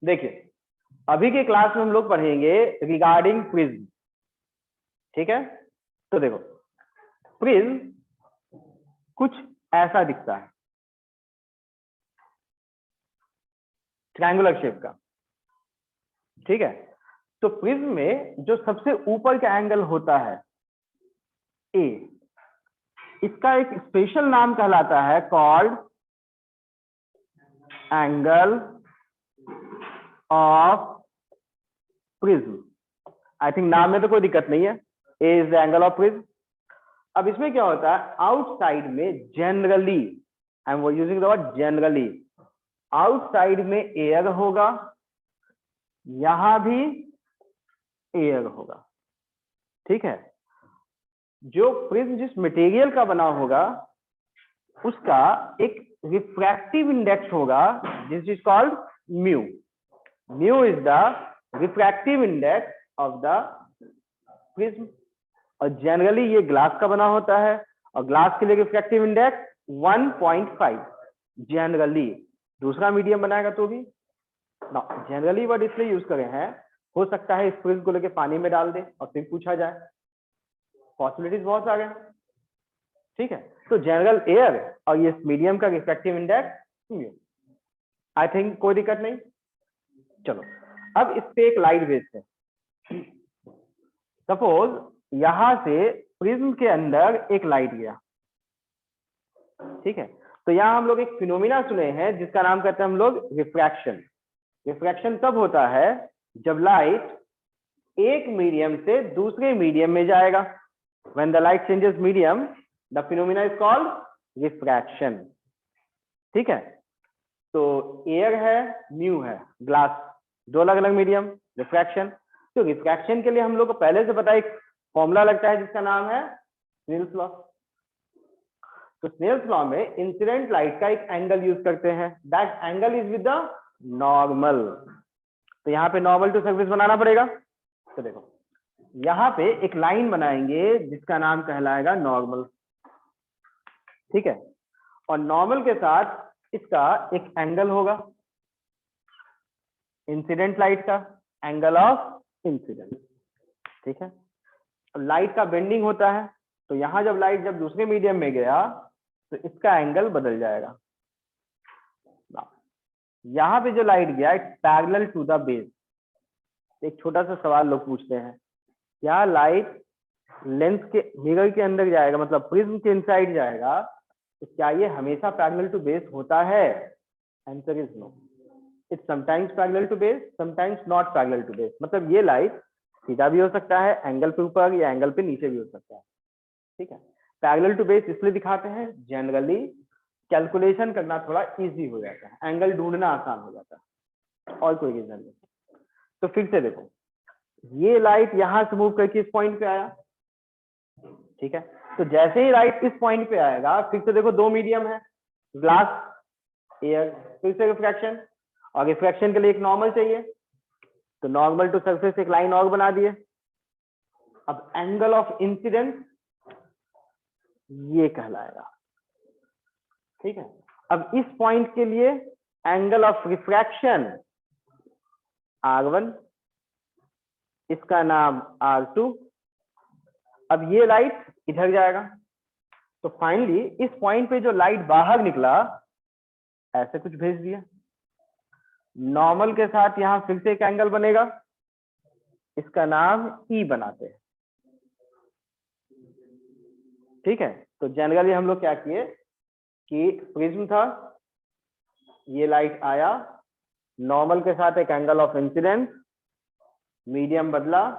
देखिए अभी के क्लास में हम लोग पढ़ेंगे रिगार्डिंग प्रिज्म। ठीक है, तो देखो प्रिज्म कुछ ऐसा दिखता है, ट्रायंगुलर शेप का। ठीक है, तो प्रिज्म में जो सबसे ऊपर का एंगल होता है ए, इसका एक स्पेशल नाम कहलाता है called angle of prism. I think नाम में तो कोई दिक्कत नहीं है, A is the angle of prism. अब इसमें क्या होता है, आउटसाइड में generally, I am using the word generally, outside में एयर होगा, यहां भी एयर होगा। ठीक है, जो प्रिज्म जिस मटेरियल का बना होगा उसका एक रिफ्रैक्टिव इंडेक्स होगा, this is called mu. Mu is the refractive index of the prism. और जनरली ये ग्लास का बना होता है, और ग्लास के लिए रिफ्रैक्टिव इंडेक्स 1.5 जनरली। दूसरा मीडियम बनाएगा तो भी जनरली वर्ड इसलिए यूज करे हैं, हो सकता है इस प्रिज्म को लेके पानी में डाल दे और फिर पूछा जाए, पॉसिबिलिटीज बहुत सारे हैं। ठीक है, तो जनरल एयर और ये मीडियम का refractive index mu. I think कोई दिक्कत नहीं। चलो अब इस पे एक लाइट भेजते हैं। सपोज यहां से प्रिज्म के अंदर एक लाइट गया। ठीक है, तो यहां हम लोग एक फिनोमिना सुने हैं जिसका नाम कहते हैं हम लोग रिफ्रैक्शन। रिफ्रैक्शन तब होता है जब लाइट एक मीडियम से दूसरे मीडियम में जाएगा। When the light changes medium the phenomena is called refraction. ठीक है, तो एयर है, म्यू है, ग्लास, दो अलग अलग मीडियम, रिफ्रैक्शन। तो रिफ्रैक्शन के लिए हम लोग को पहले से पता एक फॉर्मूला लगता है जिसका नाम है स्नेल्स लॉ। तो स्नेल्स लॉ में इंसिडेंट लाइट का एक एंगल यूज करते हैं, that angle is with the normal. तो यहाँ पे नॉर्मल टू सरफेस बनाना पड़ेगा। तो देखो यहाँ पे एक लाइन बनाएंगे जिसका नाम कहलाएगा नॉर्मल। ठीक है, और नॉर्मल के साथ इसका एक एंगल होगा, इंसिडेंट लाइट का एंगल ऑफ इंसिडेंस। ठीक है, लाइट का बेंडिंग होता है, तो यहां जब लाइट जब दूसरे मीडियम में गया तो इसका एंगल बदल जाएगा। यहां पे जो लाइट गया it's parallel to the base. एक छोटा सा सवाल लोग पूछते हैं, क्या लाइट लेंस के मिरर के अंदर जाएगा, मतलब प्रिज्म के इनसाइड जाएगा, तो क्या ये हमेशा पैरेलल टू बेस होता है? Answer is no, it's sometimes parallel to base, sometimes not parallel to base. मतलब ये लाइट सीधा भी हो सकता है एंगल पे ऊपर, या एंगल पे नीचे भी हो सकता है। ठीक है, पैरेलल टू बेस इसलिए दिखाते हैं जनरली कैलकुलेशन करना थोड़ा इजी हो जाता है, एंगल ढूंढना आसान हो जाता है, और कोई रीजन नहीं। तो फिर से देखो, ये लाइट यहां से मूव करके इस पॉइंट पे आया। ठीक है, तो जैसे ही लाइट इस पॉइंट पे आएगा, फिर से देखो दो मीडियम है, ग्लास, एयर, फिर से रिफ्रैक्शन, और रिफ्रैक्शन के लिए एक नॉर्मल चाहिए, तो नॉर्मल टू सरफेस एक लाइन और बना दिए। अब एंगल ऑफ इंसिडेंस ये कहलाएगा। ठीक है, अब इस पॉइंट के लिए एंगल ऑफ रिफ्रैक्शन R1, इसका नाम R2। अब ये लाइट इधर जाएगा, तो फाइनली इस पॉइंट पे जो लाइट बाहर निकला ऐसे कुछ भेज दिया। नॉर्मल के साथ यहां फिर से एक एंगल बनेगा, इसका नाम E बनाते हैं। ठीक है, तो जनरली हम लोग क्या किए कि प्रिज्म था, ये लाइट आया, नॉर्मल के साथ एक एंगल ऑफ इंसिडेंस, मीडियम बदला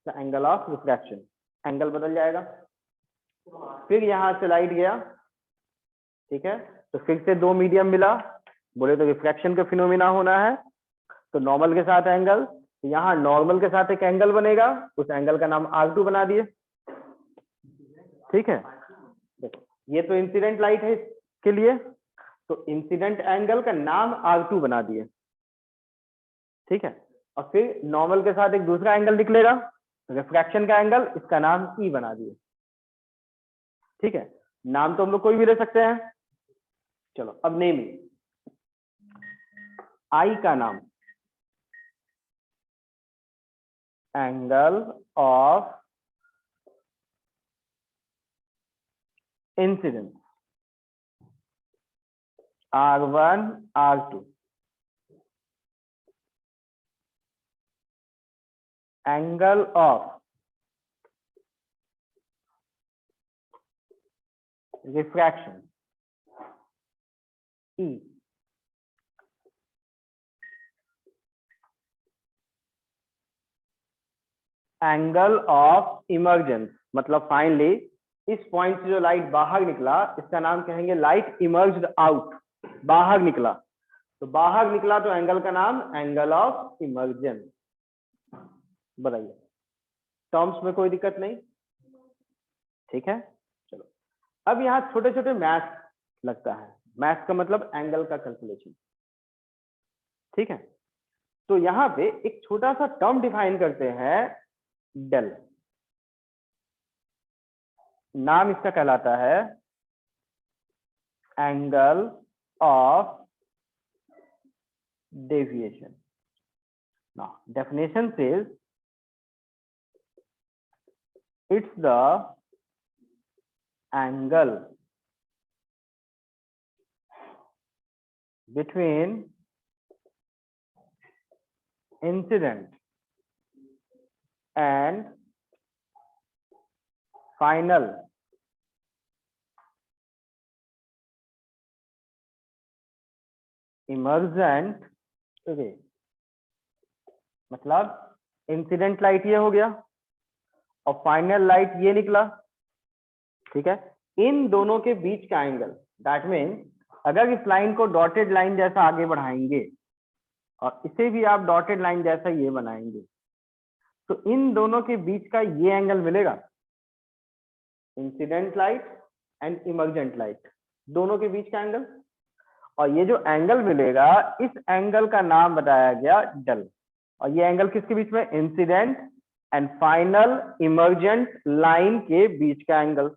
तो एंगल ऑफ रिफ्रैक्शन, एंगल बदल जाएगा। फिर यहां से लाइट गया, ठीक है, तो फिर से दो मीडियम मिला, बोले तो रिफ्रैक्शन का फिनोमिना होना है, तो नॉर्मल के साथ एंगल, यहाँ नॉर्मल के साथ एक एंगल बनेगा, उस एंगल का नाम R2 बना दिए। ठीक है, देखो ये तो इंसिडेंट लाइट है इसके लिए, तो इंसिडेंट एंगल का नाम R2 बना दिए। ठीक है, और फिर नॉर्मल के साथ एक दूसरा एंगल निकलेगा, रिफ्रैक्शन का एंगल, इसका नाम E बना दिए। ठीक है, नाम तो हम लोग कोई भी ले सकते हैं। चलो अब नेम, आई का नाम, angle of incidence R1 R2 angle of refraction E angle of emergence मतलब फाइनली इस पॉइंट से जो लाइट बाहर निकला इसका नाम कहेंगे लाइट इमर्ज्ड आउट, बाहर निकला। तो बाहर निकला तो एंगल का नाम एंगल ऑफ इमर्जेंस। बताइए, टर्म्स में कोई दिक्कत नहीं? ठीक है, चलो अब यहाँ छोटे छोटे मैथ लगता है। मैथ का मतलब एंगल का कैलकुलेशन। ठीक है, तो यहाँ पे एक छोटा सा टर्म डिफाइन करते हैं, डेल। नाम इसका कहलाता है angle of deviation. Now definition says it's the angle between incident and final emergent ray। मतलब इंसिडेंट लाइट ये हो गया और फाइनल लाइट ये निकला। ठीक है, इन दोनों के बीच का एंगल, दैट मीन्स अगर इस लाइन को डॉटेड लाइन जैसा आगे बढ़ाएंगे और इसे भी आप डॉटेड लाइन जैसा ये बनाएंगे तो इन दोनों के बीच का ये एंगल मिलेगा, incident light and emergent light दोनों के बीच का एंगल। और ये जो एंगल मिलेगा इस एंगल का नाम बताया गया डेल। और ये एंगल किसके बीच में? Incident and final emergent line के बीच का एंगल।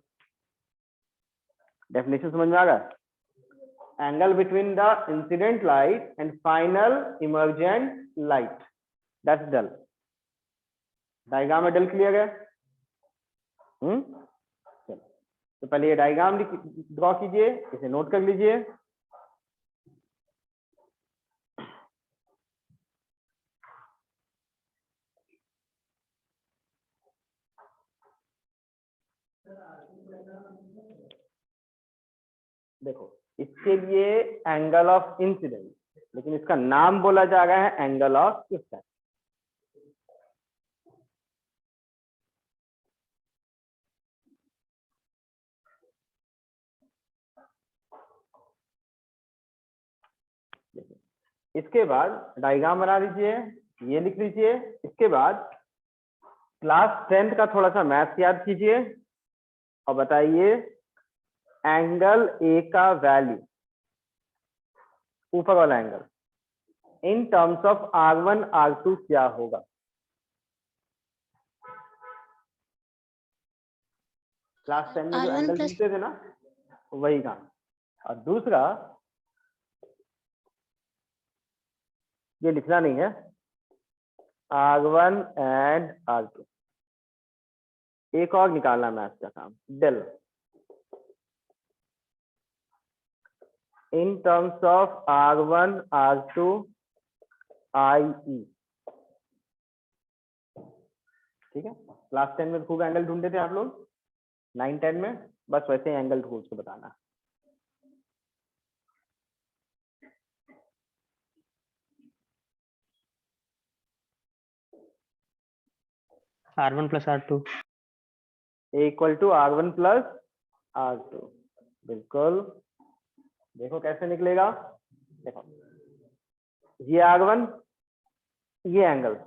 डेफिनेशन समझ में आ गया? Angle between the incident light and final emergent light, that's del. Diagram में डेल क्लियर है? तो पहले ये डायग्राम ड्रॉ कीजिए, इसे नोट कर लीजिए। देखो, इसके लिए एंगल ऑफ इंसिडेंस, लेकिन इसका नाम बोला जा रहा है एंगल ऑफ इफेक्ट। इसके बाद डायग्राम बना लीजिए, ये लिख लीजिए। इसके बाद क्लास 10 का थोड़ा सा मैथ्स याद कीजिए और बताइए एंगल ए का वैल्यू, ऊपर वाला angle, in terms of R1 R2 क्या होगा? क्लास 10 में जो एंगल ढूंढते थे ना, वही काम। और दूसरा, ये लिखना नहीं है, R1 एंड R2। एक और निकालना मैथ का काम, del in terms of R1 R2 IE। ठीक है, क्लास 10 में खूब एंगल ढूंढते थे आप लोग, 9 10 में बस वैसे ही एंगल ढूंढ के बताना। R1 plus R2 equal to R1 plus R2। बिल्कुल, देखो कैसे निकलेगा। देखो, ये R1, ये angle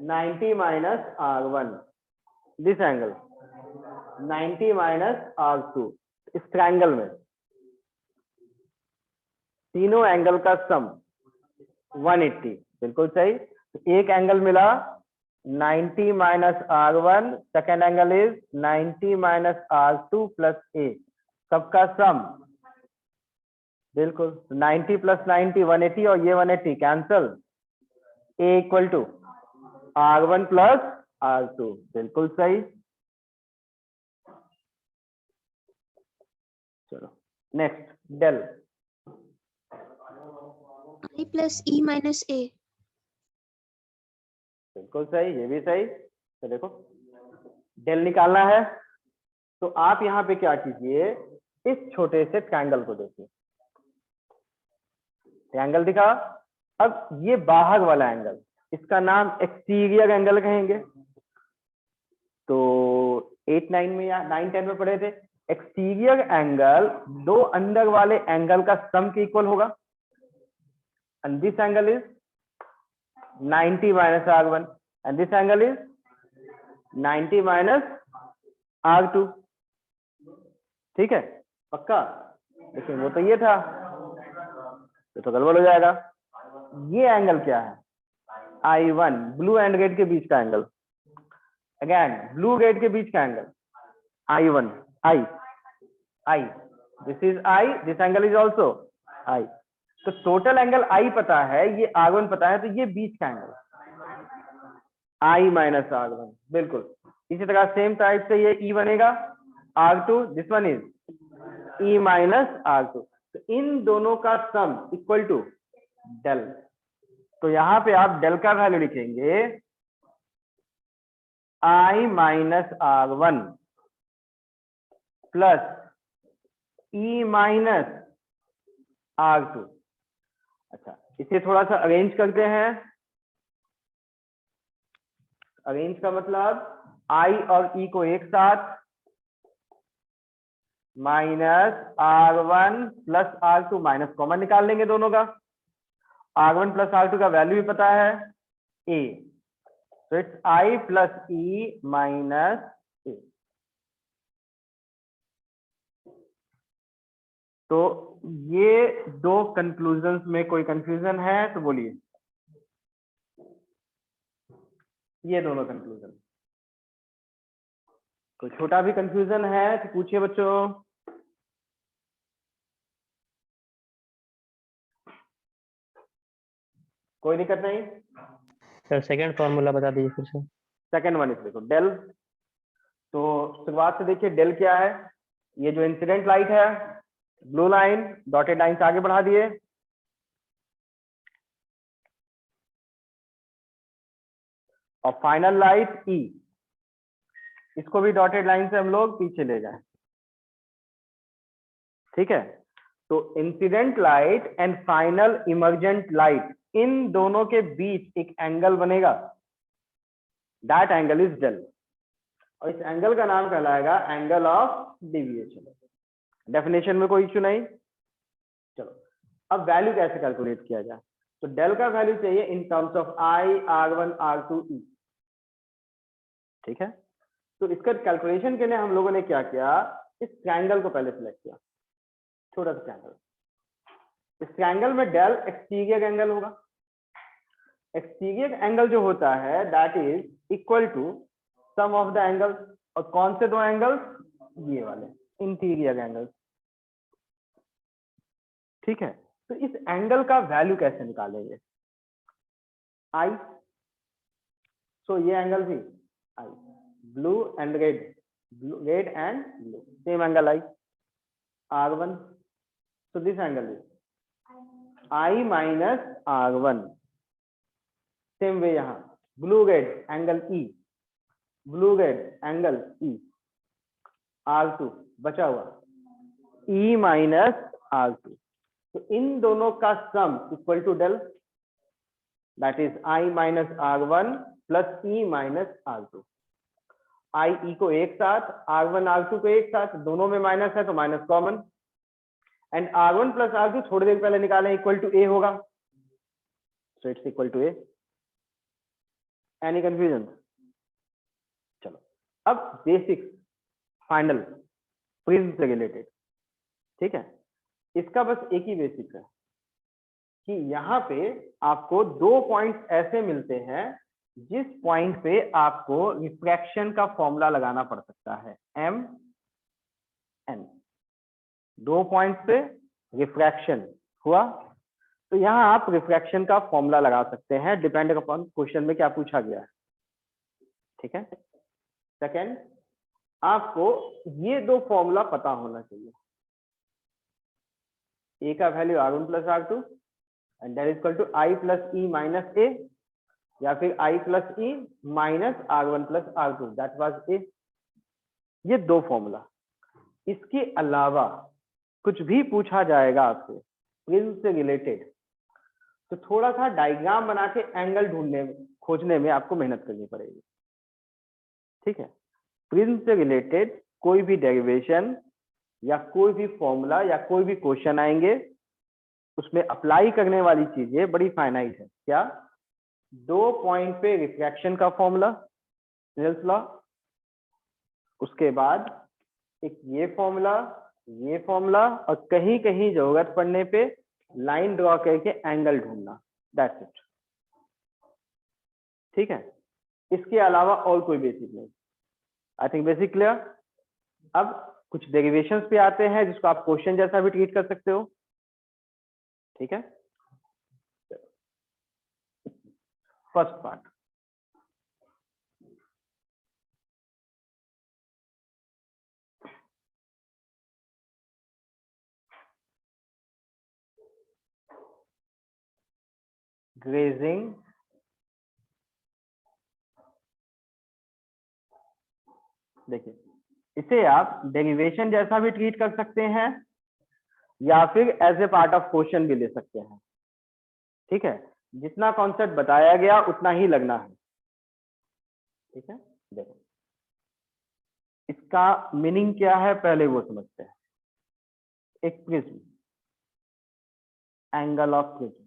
90 minus R1, this angle 90 minus R2। इस ट्रायंगल में तीनों एंगल का सम 180। बिल्कुल सही। तो एक एंगल मिला 90 minus R1, second angle is 90 minus R2 plus A, सबका सम। बिल्कुल, 90 प्लस 90 180 और ये 180 कैंसल। A equal to R1 plus R2, बिल्कुल सही। चलो next, del. I plus E minus A. बिल्कुल सही, ये भी सही। तो देखो डेल निकालना है तो आप यहाँ पे क्या कीजिए, इस छोटे से ट्रायंगल को देखिए। ट्रायंगल दिखा, अब ये बाहर वाला एंगल, इसका नाम एक्सटीरियर एंगल कहेंगे। तो 8 9 में या 9 10 में पढ़े थे, एक्सटीरियर एंगल दो अंदर वाले एंगल का सम के इक्वल होगा, and this angle is 90 minus R1 and this angle is 90 minus R2। ठीक है, पक्का? लेकिन वो तो ये था, तो गड़बड़ हो जाएगा। ये एंगल क्या है? I1, ब्लू एंड रेड के बीच का एंगल। अगेन ब्लू रेड के बीच का angle I1, I, this is I, this angle is also I। तो टोटल एंगल I पता है, ये R1 पता है, तो ये बीच का एंगल I माइनस R1, बिल्कुल। इसी तरह सेम टाइप से ये E बनेगा, R2, this one is E minus R2। तो इन दोनों का सम इक्वल टू डेल। तो यहां पे आप डेल का वैल्यू लिखेंगे I minus R1 plus E minus R2। अच्छा, इसे थोड़ा सा अरेंज करते हैं। अरेंज का मतलब I और E को एक साथ, minus R1 plus R2, minus common निकाल लेंगे दोनों का। R1 प्लस R2 का वैल्यू भी पता है A, तो it's I plus E minus A। तो ये दो कंक्लूजन्स में कोई कंफ्यूजन है तो बोलिए। ये दोनों कंक्लूजन, कोई छोटा भी कंफ्यूजन है तो पूछिए बच्चों। कोई दिक्कत नहीं? सर सेकंड फॉर्मूला बता दीजिए फिर से। सेकंड वन इज देखो डेल। तो शुरुआत से देखिए डेल क्या है। ये जो इंसिडेंट लाइट है, ब्लू लाइन, डॉटेड लाइन से आगे बढ़ा दिए, और फाइनल लाइट ई, इसको भी डॉटेड लाइन से हम लोग पीछे ले जाएं। ठीक है, तो incident light and final emergent light, इन दोनों के बीच एक एंगल बनेगा, दैट एंगल इज डेल, और इस एंगल का नाम कहलाएगा एंगल ऑफ डिविएशन। डेफिनेशन में कोई इश्यू नहीं। चलो अब वैल्यू कैसे कैलकुलेट किया जाए। तो डेल का वैल्यू चाहिए इन terms of I, R1, R2, E। ठीक है, तो इसका कैलकुलेशन के लिए हम लोगों ने क्या किया, इस ट्रायंगल को पहले सिलेक्ट किया, छोटा सा ट्रायंगल। इस ट्रायंगल में डेल एक्सटीरियर एंगल होगा। एक्सटीरियर एंगल जो होता है that is equal to sum of the angles, और कौन से दो एंगल्स? ये वाले इंटीरियर एंगल्स। ठीक है, तो इस एंगल का वैल्यू कैसे निकालेंगे? I, सो ये एंगल भी I, blue and red, red and blue, same angle I, R1, so this angle is I minus R1। Same way यहाँ blue red angle E, blue red angle E, R2 बचा हुआ E minus R2। तो इन दोनों का sum equal to del, that is I minus R1 plus E minus R2। I E को एक साथ, R1 R2 को एक साथ, दोनों में माइनस है तो minus common, and R1 plus R2 थोड़ी देर पहले निकाले इक्वल टू A होगा, so it's equal to A। Any confusion? चलो अब बेसिक्स फाइनल प्रिज्म से रिलेटेड। ठीक है, इसका बस एक ही बेसिक है कि यहाँ पे आपको दो पॉइंट्स ऐसे मिलते हैं जिस पॉइंट पे आपको रिफ्रैक्शन का फॉर्मूला लगाना पड़ सकता है, M N। दो पॉइंट पे रिफ्रैक्शन हुआ तो यहाँ आप रिफ्रैक्शन का फॉर्मूला लगा सकते हैं, डिपेंड अपॉन क्वेश्चन में क्या पूछा गया है। ठीक है। सेकेंड, आपको ये दो फॉर्मूला पता होना चाहिए, ए का value R1 plus R2 and that is equal to I plus E minus A, या फिर I plus E minus R1 plus R2 that was A. ये दो फॉर्मूला, इसके अलावा कुछ भी पूछा जाएगा आपसे प्रिज्म से रिलेटेड तो थोड़ा सा डायग्राम बना के एंगल खोजने में आपको मेहनत करनी पड़ेगी। ठीक है, प्रिज्म से रिलेटेड कोई भी डेरिवेशन या कोई भी फॉर्मूला या कोई भी क्वेश्चन आएंगे, उसमें अप्लाई करने वाली चीजें बड़ी फाइनाइट है। क्या? दो पॉइंट पे रिफ्रैक्शन का फॉर्मूला स्नेल्स लॉ, उसके बाद एक ये फॉर्मूला और कहीं कहीं जरूरत पड़ने पे लाइन ड्रॉ करके एंगल ढूंढना, दैट्स इट। ठीक है, इसके अलावा और कोई बेसिक नहीं। I think basic clear. अब कुछ डेरिवेशंस पे आते हैं जिसको आप क्वेश्चन जैसा भी ट्रीट कर सकते हो। ठीक है, फर्स्ट पार्ट, ग्रेजिंग देखिए, इसे आप डेरिवेशन जैसा भी ट्रीट कर सकते हैं या फिर as a part of question भी ले सकते हैं। ठीक है, जितना कॉन्सेप्ट बताया गया उतना ही लगना है। ठीक है, देखो इसका मीनिंग क्या है पहले वो समझते हैं। एक prism, angle of prism,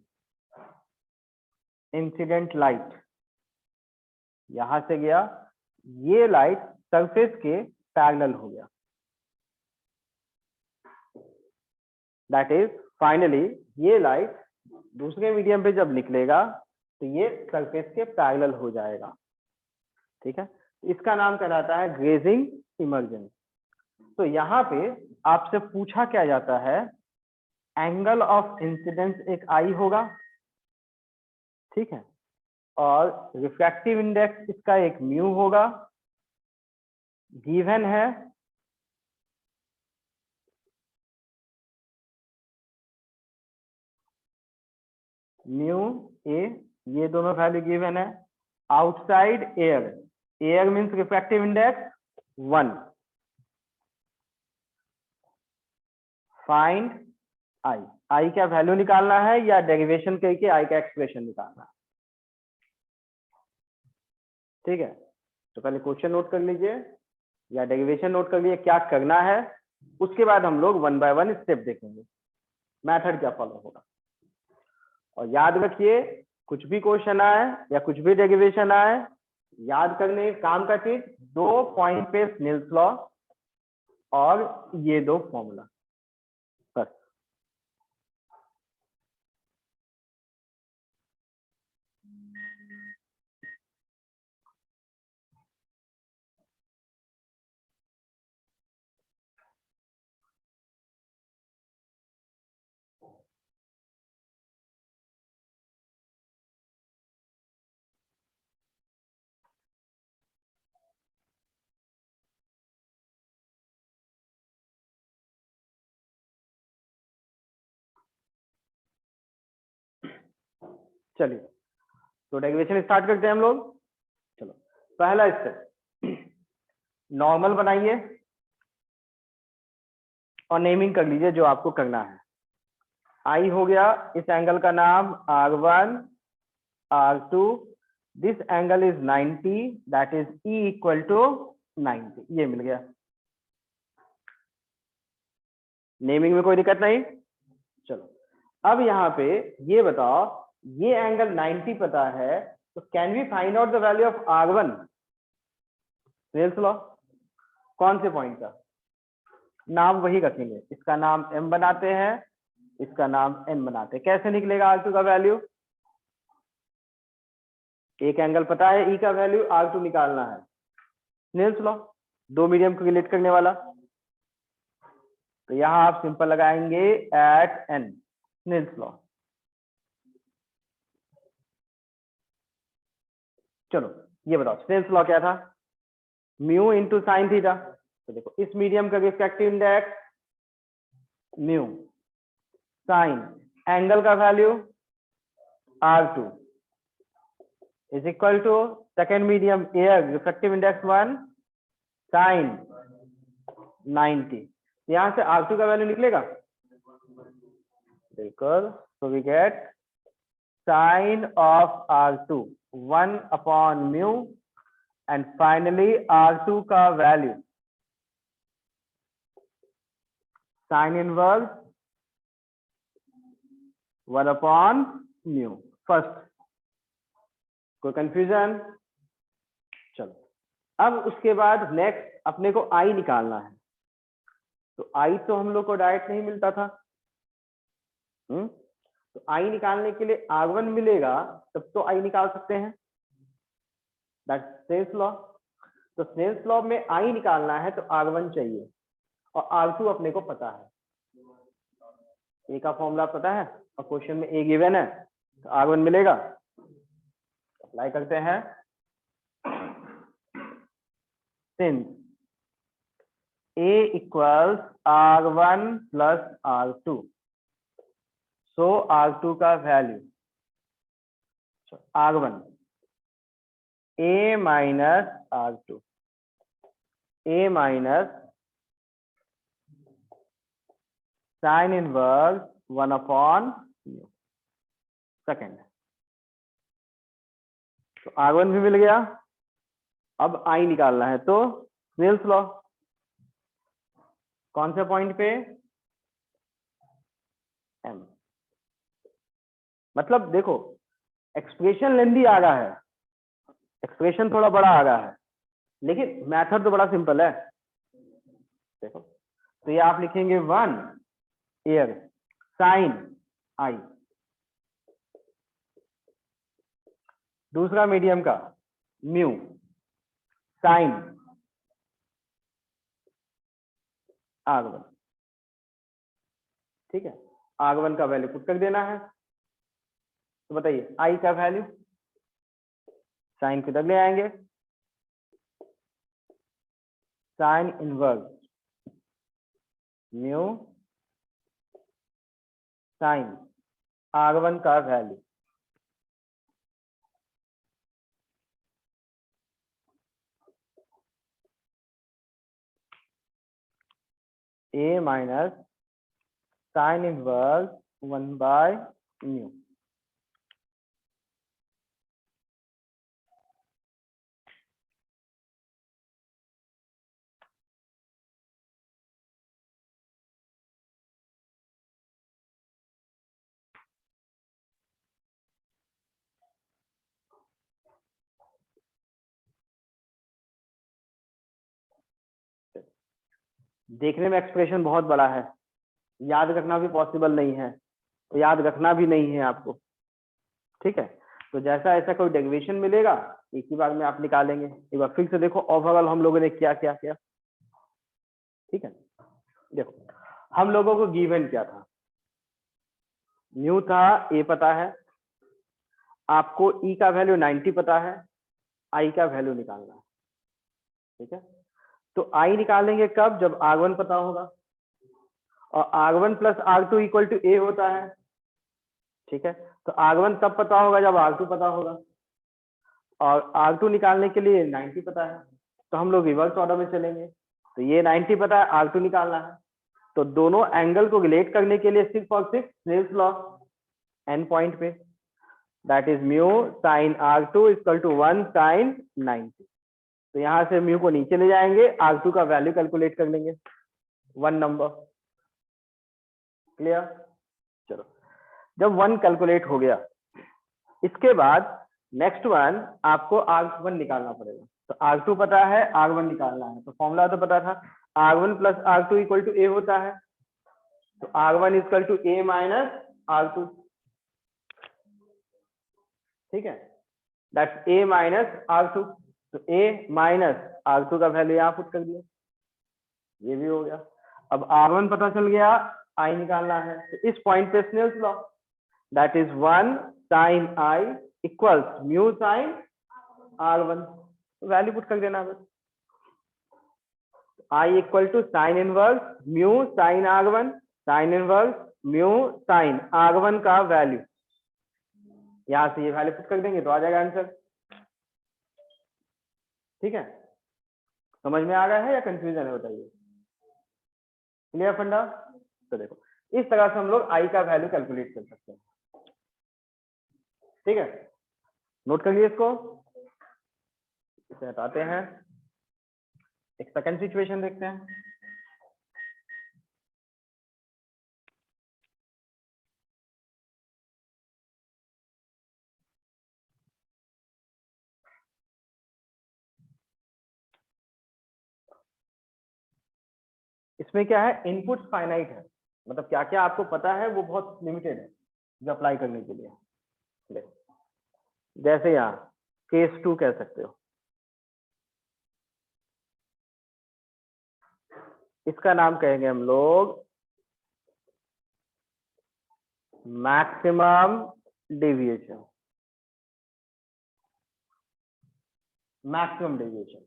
incident light यहां से गया, ये लाइट सरफेस के पैरेलल हो गया, दैट इज फाइनली ये लाइट दूसरे मीडियम पे जब निकलेगा तो ये सरफेस के पैरेलल हो जाएगा। ठीक है, इसका नाम कहलाता है ग्रेजिंग इमर्जेंस। तो यहाँ पे आपसे पूछा क्या जाता है, एंगल ऑफ इंसिडेंस एक आई होगा, ठीक है, और रिफ्रैक्टिव इंडेक्स इसका एक म्यू होगा, गिवन है म्यू ए, ये दोनों वैल्यू गिवन है। Outside air, air means refractive index 1, find I, I का वैल्यू निकालना है या डेरिवेशन करके आई का एक्सप्रेशन निकालना है। ठीक है, तो पहले क्वेश्चन नोट कर लीजिए या डेरिवेशन नोट कर लीजिए क्या करना है, उसके बाद हम लोग 1 बाय 1 स्टेप देखेंगे, मेथड क्या फॉलो होगा। और याद रखिए, कुछ भी क्वेश्चन आए या कुछ भी डेरिवेशन आए, याद करने काम का चीज दो पॉइंट पे स्नेल्स लॉ और ये दो फॉर्मूला बस। चलिए, तो डेरिवेशन स्टार्ट करते हैं हम लोग। चलो, पहला स्टेप, नॉर्मल बनाइए और नेमिंग कर लीजिए जो आपको करना है। आई हो गया, इस एंगल का नाम R1, R2, this angle is 90, that is E equal to 90, ये मिल गया। नेमिंग में कोई दिक्कत नहीं। चलो, अब यहाँ पे ये बताओ, ये एंगल 90 पता है, तो can we find out the value of R1? Snell's law, कौन से पॉइंट का नाम वही रखेंगे, इसका नाम M बनाते हैं, इसका नाम N बनाते हैं। कैसे निकलेगा R2 का वैल्यू? एक एंगल पता है, E का वैल्यू, R2 निकालना है, स्नेल्स लॉ, दो मीडियम को रिलेट करने वाला। तो यहां आप सिंपल लगाएंगे एट N, स्नेल्स लॉ। चलो, ये बताओ स्नेल्स लॉ क्या था, म्यू इंटू साइन थीटा। तो देखो इस मीडियम का refractive index mu, sine angle का value R2 is equal to second medium air refractive index 1 sine 90। यहां से R2 का वैल्यू निकलेगा बिल्कुल। So we get sine of R2 1 upon mu and finally R2 का value sine inverse 1 upon mu. First कोई confusion? चलो अब उसके बाद नेक्स्ट अपने को आई निकालना है। तो आई तो हम लोग को डायरेक्ट नहीं मिलता था, तो आई निकालने के लिए R1 मिलेगा तब तो आई निकाल सकते हैं, दैट्स स्नेल्स लॉ। तो स्नेल्स लॉ में आई निकालना है तो R1 चाहिए और R2 अपने को पता है, ए का फॉर्मूला पता है और क्वेश्चन में ए गिवन है तो R1 मिलेगा। अप्लाई करते हैं, since A equals R1 plus R2 so R2 का value R1 A minus R2, A minus sign inverse 1 upon mu. Second तो R1 भी मिल गया, अब आई निकालना है तो स्नेल्स लॉ कौन से पॉइंट पे M। मतलब देखो एक्सप्रेशन लेंदी आ रहा है, एक्सप्रेशन थोड़ा बड़ा आ रहा है, लेकिन मेथड तो बड़ा सिंपल है। देखो तो ये आप लिखेंगे 1 एयर साइन आई, दूसरा मीडियम का म्यू साइन R1, ठीक है। R1 का वैल्यू पुट कर देना है। तो बताइए आई का वैल्यू साइन किधर ले आएंगे, sign inverse mu sine R1 का value A minus sign inverse 1 by mu. देखने में एक्सप्रेशन बहुत बड़ा है, याद रखना भी पॉसिबल नहीं है, तो याद रखना भी नहीं है आपको, ठीक है। तो जैसा ऐसा कोई डेरिवेशन मिलेगा एक ही बार में आप निकालेंगे। एक बार फिर से देखो ओवरऑल हम लोगों ने क्या क्या किया, ठीक है। देखो हम लोगों को गिवन क्या था, म्यू था, ए पता है, आपको ई का वैल्यू 90 पता है, आई का वैल्यू निकालना है, ठीक है। तो आई निकालेंगे कब, जब R1 पता होगा, और R1 plus R2 equal to ए होता है, ठीक है। तो R1 तब पता होगा जब R2 पता होगा, और R2 निकालने के लिए 90 पता है, तो हम लोग रिवर्स ऑर्डर में चलेंगे। तो ये 90 पता है, R2 निकालना है, तो दोनों एंगल को रिलेट करने के लिए सिर्फ और सिर्फ स्नेल्स लॉ एन पॉइंट पे, that is mu sine R2 equal to 1 sine 90। तो यहां से म्यू को नीचे ले जाएंगे, R2 का वैल्यू कैलकुलेट कर लेंगे 1 नंबर। क्लियर? चलो जब 1 कैलकुलेट हो गया, इसके बाद नेक्स्ट वन आपको R1 निकालना पड़ेगा। तो R2 पता है, R1 निकालना है, तो फॉर्मूला तो पता था, R1 plus R2 equal to ए होता है, तो R1 equal to A minus R2, ठीक है, दैट्स ए माइनस R2। तो ए माइनस R2 का वैल्यू यहाँ पुट कर दिया, ये भी हो गया। अब R1 पता चल गया, आई निकालना है, तो इस पॉइंट पे Snell's law, that is 1 sine I equals mu sine R1, value put कर देना बस। I equal to sine inverse mu sine R1 sine inverse mu sine R1 का वैल्यू, यहां से ये वैल्यू पुट कर देंगे तो आ जाएगा आंसर। ठीक है, समझ में आ गया है या कंफ्यूजन है बताइए? क्लियर फंडा? तो देखो इस तरह से हम लोग I का वैल्यू कैलकुलेट कर सकते हैं। ठीक है, नोट कर लिए इसको, इसे हटाते हैं। एक सेकंड सिचुएशन देखते हैं। इसमें क्या है, इनपुट फाइनाइट है, मतलब क्या क्या आपको पता है वो बहुत लिमिटेड है जो अप्लाई करने के लिए। देखो जैसे यहाँ केस 2 कह सकते हो, इसका नाम कहेंगे हम लोग मैक्सिमम डेविएशन। मैक्सिमम डेविएशन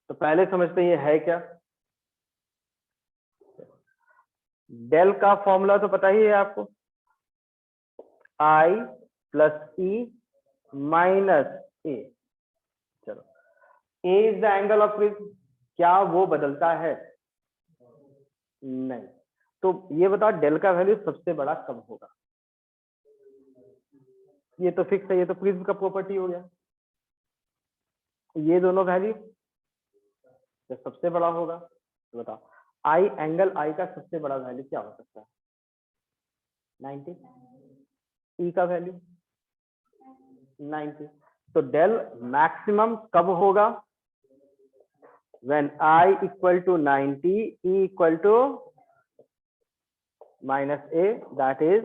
तो पहले समझते हैं ये है क्या। डेल का फॉर्मूला तो पता ही है आपको, I प्लस ई माइनस ए। चलो, A is the angle of prism, क्या वो बदलता है? नहीं। तो ये बताओ डेल का वैल्यू सबसे बड़ा कब होगा? ये तो फिक्स है, ये तो प्रिज्म का प्रॉपर्टी हो गया। ये दोनों वैल्यू जो सबसे बड़ा होगा, तो बताओ आई एंगल आई का सबसे बड़ा वैल्यू क्या हो सकता है? 90। ई का वैल्यू 90। तो डेल मैक्सिमम कब होगा? when I equal to 90, E equal to minus A, that is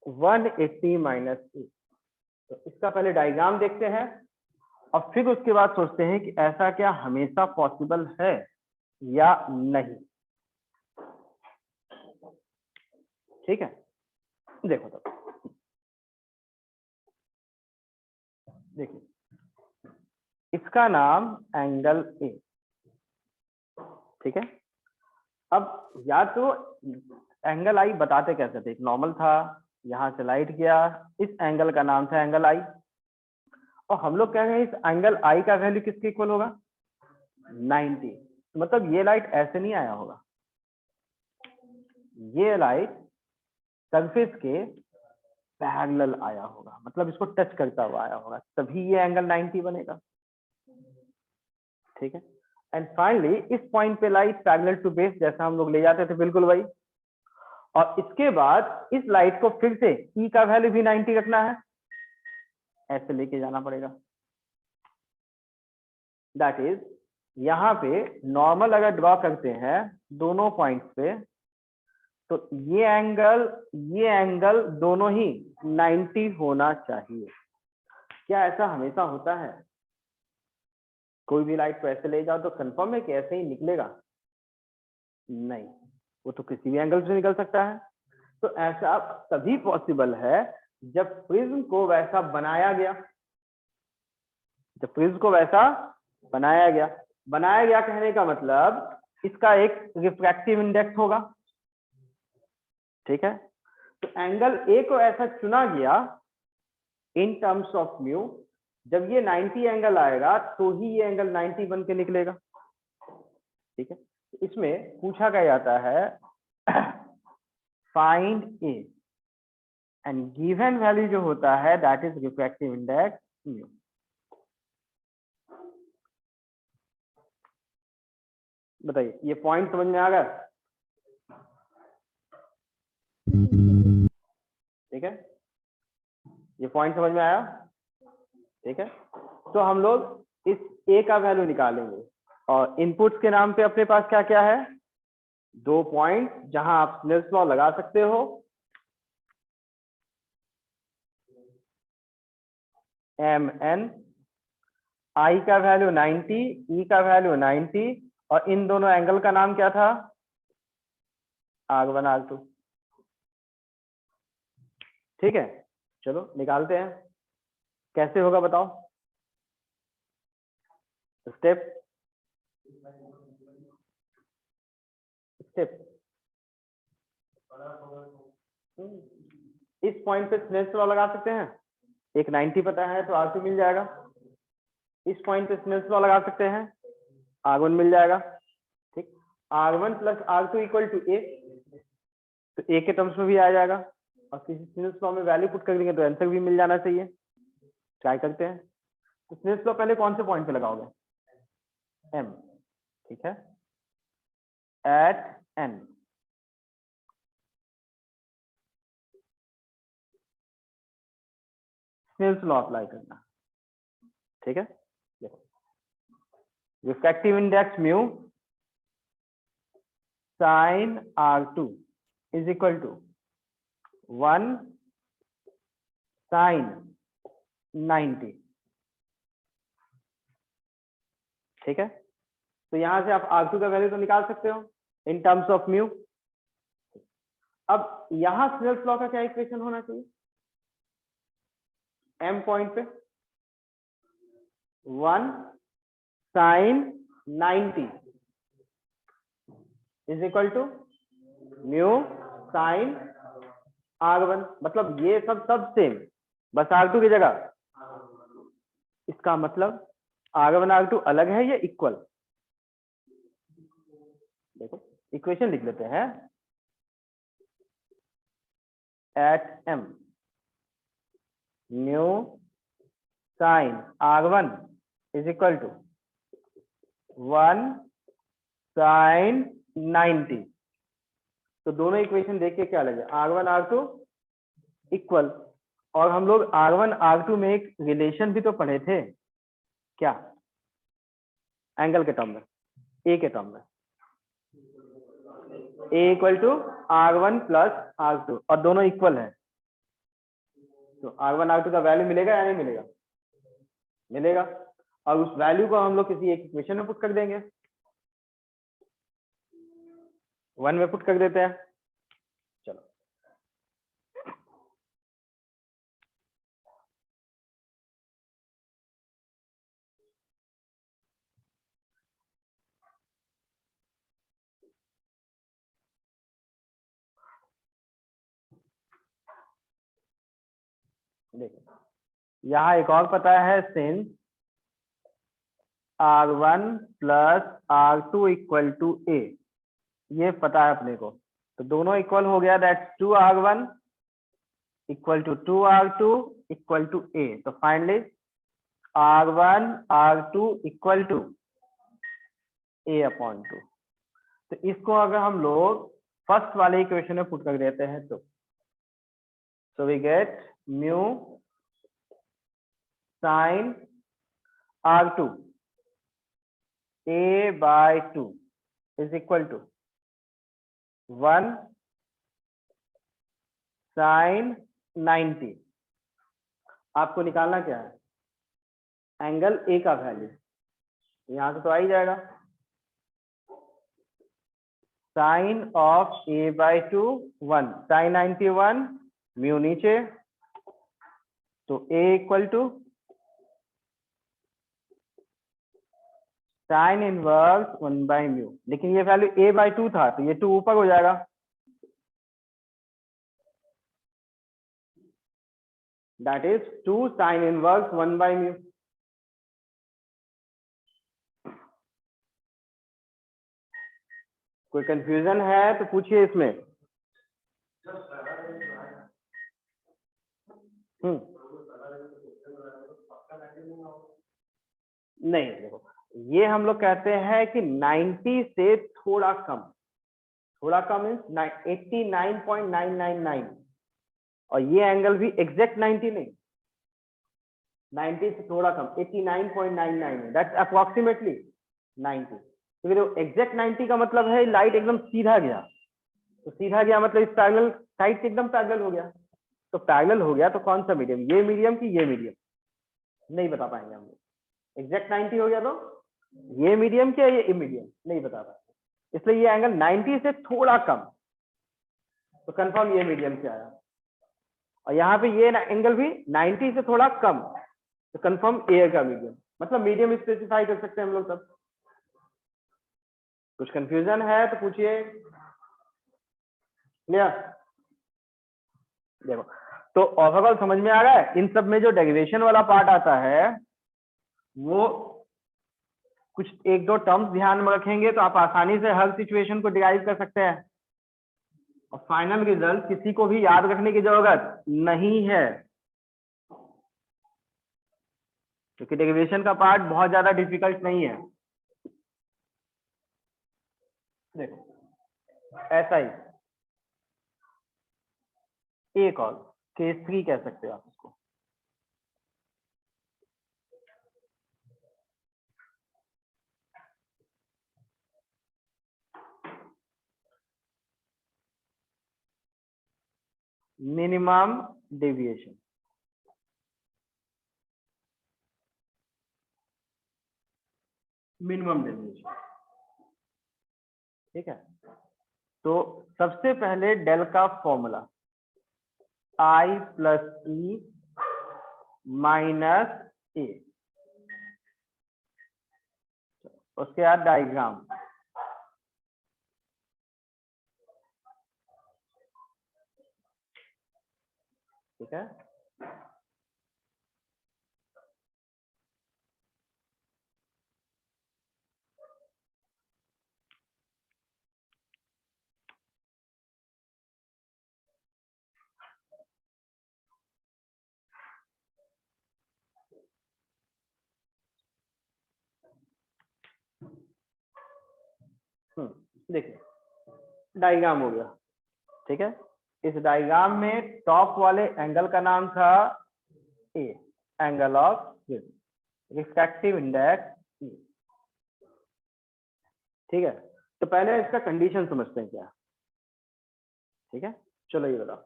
180 minus E। तो इसका पहले डायग्राम देखते हैं और फिर उसके बाद सोचते हैं कि ऐसा क्या हमेशा पॉसिबल है या नहीं। ठीक है, देखो तो देखिए, इसका नाम एंगल ए। ठीक है, अब या तो एंगल आई बताते कैसे थे, एक नॉर्मल था, यहां से लाइट गया, इस एंगल का नाम था एंगल आई, और हम लोग कह रहे हैं इस एंगल आई का वैल्यू किसके इक्वल होगा? 90। मतलब ये लाइट ऐसे नहीं आया होगा, ये लाइट सरफेस के पैरेलल आया होगा, मतलब इसको टच करता हुआ आया होगा, तभी ये एंगल 90 बनेगा। ठीक है, एंड फाइनली इस पॉइंट पे लाइट पैरेलल टू बेस जैसा हम लोग ले जाते थे, बिल्कुल वही। और इसके बाद इस लाइट को फिर से ई का वैल्यू भी 90 रखना है, ऐसे लेके जाना पड़ेगा। दैट इज यहाँ पे नॉर्मल अगर ड्रॉ करते हैं दोनों पॉइंट्स पे, तो ये एंगल दोनों ही 90 होना चाहिए। क्या ऐसा हमेशा होता है? कोई भी लाइट को ऐसे ले जाओ तो कंफर्म है कि ऐसे ही निकलेगा? नहीं, वो तो किसी भी एंगल से निकल सकता है। तो ऐसा तभी पॉसिबल है जब प्रिज्म को वैसा बनाया गया, जब प्रिज्म को वैसा बनाया गया कहने का मतलब इसका एक रिफ्रैक्टिव इंडेक्स होगा। ठीक है, तो एंगल ए को ऐसा चुना गया इन टर्म्स ऑफ म्यू, जब ये 90 एंगल आएगा तो ही ये एंगल 90 बन के निकलेगा। ठीक है, इसमें पूछा गया जाता है find A and given value जो होता है that is refractive index mu. बताइए, ये पॉइंट समझ में आ गया? ठीक है, ये पॉइंट समझ में आया? ठीक है, तो हम लोग इस ए का वैल्यू निकालेंगे और इनपुट्स के नाम पे अपने पास क्या क्या है? 2 पॉइंट जहां आप स्नेल्स लॉ लगा सकते हो, एम एन, आई का वैल्यू 90, ई का वैल्यू 90, और इन दोनों एंगल का नाम क्या था? R1 R2। ठीक है, चलो निकालते हैं, कैसे होगा बताओ? स्टेप स्टेप इस पॉइंट पे स्नेल्स लॉ लगा सकते हैं। एक 90 पता है तो R2 मिल जाएगा। इस पॉइंट पे स्नेल्स लॉ लगा सकते हैं, R1 मिल जाएगा। ठीक, R1 plus R2 equal to A, तो A के टर्म्स में भी आ जाएगा और किसी स्नेल्स लॉ में वैल्यू पुट कर देंगे तो आंसर भी मिल जाना चाहिए। ट्राई करते हैं। तो स्नेल्स लॉ पहले कौन से पॉइंट पे लगाओगे? M, ठीक है, at N। Snell's law apply करना, ठीक है। देखो, refractive index mu sine R2 is equal to 1 sine 90, ठीक है। तो यहां से आप R2 का वैल्यू तो निकाल सकते हो इन टर्म्स ऑफ म्यू। अब यहां स्नेल्स लॉ का क्या इक्वेशन होना चाहिए? M पॉइंट पे 1 sine 90 is equal to mu sine R1, मतलब ये सब सेम, बस R2 की जगह। इसका मतलब R1 R2 अलग है या इक्वल? देखो इक्वेशन लिख लेते हैं। At M mu sine R1 is equal to 1 sine 90। तो दोनों इक्वेशन देख के क्या लगे? R1 R2 इक्वल, और हम लोग R1 R2 में एक रिलेशन भी तो पढ़े थे, क्या? एंगल के टर्म में, ए के टर्म में, A equal to R1 plus R2, और दोनों इक्वल है। तो R1 R2 का वैल्यू मिलेगा या नहीं मिलेगा? मिलेगा। और उस वैल्यू को हम लोग किसी एक इक्वेशन में पुट कर देंगे, 1 में पुट कर देते हैं। चलो, देखो यहाँ एक और पता है, since R1 plus R2 equal to A, ये पता है अपने को, तो दोनों इक्वल हो गया, that's 2R1 equal to 2R2 equal to A। तो finally R1 R2 equal to A upon 2। तो इसको अगर हम लोग फर्स्ट वाले इक्वेशन में पुट कर देते हैं तो so we get mu sine R2 A by 2 is equal to 1 sine 90। आपको निकालना क्या है? एंगल ए का वैल्यू, यहां से तो आ ही जाएगा। Sine of A by 2 1 sine 91, mu नीचे, तो A equal to sine inverse 1 by mu, लेकिन ये वैल्यू A by 2 था तो ये 2 ऊपर हो जाएगा, that is 2 sign inverse 1 by mu. कोई कंफ्यूजन है तो पूछिए इसमें। नहीं, देखो ये हम लोग कहते हैं कि 90 से थोड़ा कम, थोड़ा कम मीन्स 89.999, और ये एंगल भी एग्जैक्ट 90 नहीं, 90 से थोड़ा कम 89.99, दैट्स अप्रोक्सीमेटली 90। तो एग्जैक्ट 90 का मतलब है लाइट एकदम सीधा गया, तो सीधा गया मतलब इस पैरेलल साइड से एकदम पैरेलल हो गया। तो पैरेलल हो गया तो कौन सा मीडियम, ये मीडियम की ये मीडियम, नहीं बता पाएंगे हम लोग। एग्जैक्ट 90 हो गया तो ये मीडियम क्या ये मीडियम, नहीं बता पाएंगे। इसलिए ये एंगल 90 से थोड़ा कम, तो कंफर्म ये मीडियम से आया। और यहाँ पे ये एंगल भी 90 से थोड़ा कम, तो कंफर्म ए का मीडियम, मतलब मीडियम स्पेसिफाई कर सकते हैं हम लोग तब। कुछ कंफ्यूजन है तो पूछिए। क्लियर? देखो, तो ओवरऑल समझ में आ रहा है। इन सब में जो डेरिवेशन वाला पार्ट आता है वो कुछ एक दो टर्म्स ध्यान में रखेंगे तो आप आसानी से हर सिचुएशन को डिराइव कर सकते हैं, और फाइनल रिजल्ट किसी को भी याद रखने की जरूरत नहीं है, क्योंकि डेरिवेशन का पार्ट बहुत ज्यादा डिफिकल्ट नहीं है। देखो ऐसा ही एक और केस 3 कह सकते हो आप इसको। Minimum deviation. मिनिमम डेविएशन, ठीक है। तो सबसे पहले डेल का formula I plus E minus A, उसके बाद डायग्राम। ठीक है, देखिए डायग्राम हो गया। ठीक है, इस डायग्राम में टॉप वाले एंगल का नाम था ए, एंगल ऑफ रिफ्रैक्टिव इंडेक्स ए। ठीक है, तो पहले इसका कंडीशन समझते हैं क्या। ठीक है, चलो ये बताओ।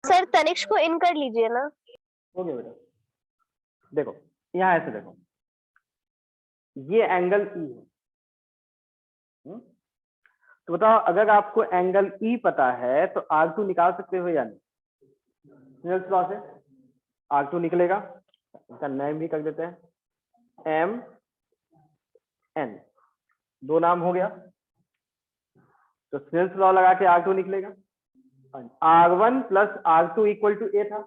सर तनिष्क को इन कर लीजिए ना। हो गया बेटा। देखो यहाँ ऐसे देखो, ये एंगल ई है। तो बताओ, अगर आपको एंगल ई पता है तो R2 निकाल सकते हो या नहीं? स्नेल्स लॉ से R2 निकलेगा। इसका नाम भी कर देते हैं एम एन, दो नाम हो गया। तो स्नेल्स लॉ लगा के R2 निकलेगा। R1 plus R2 equal to ए था,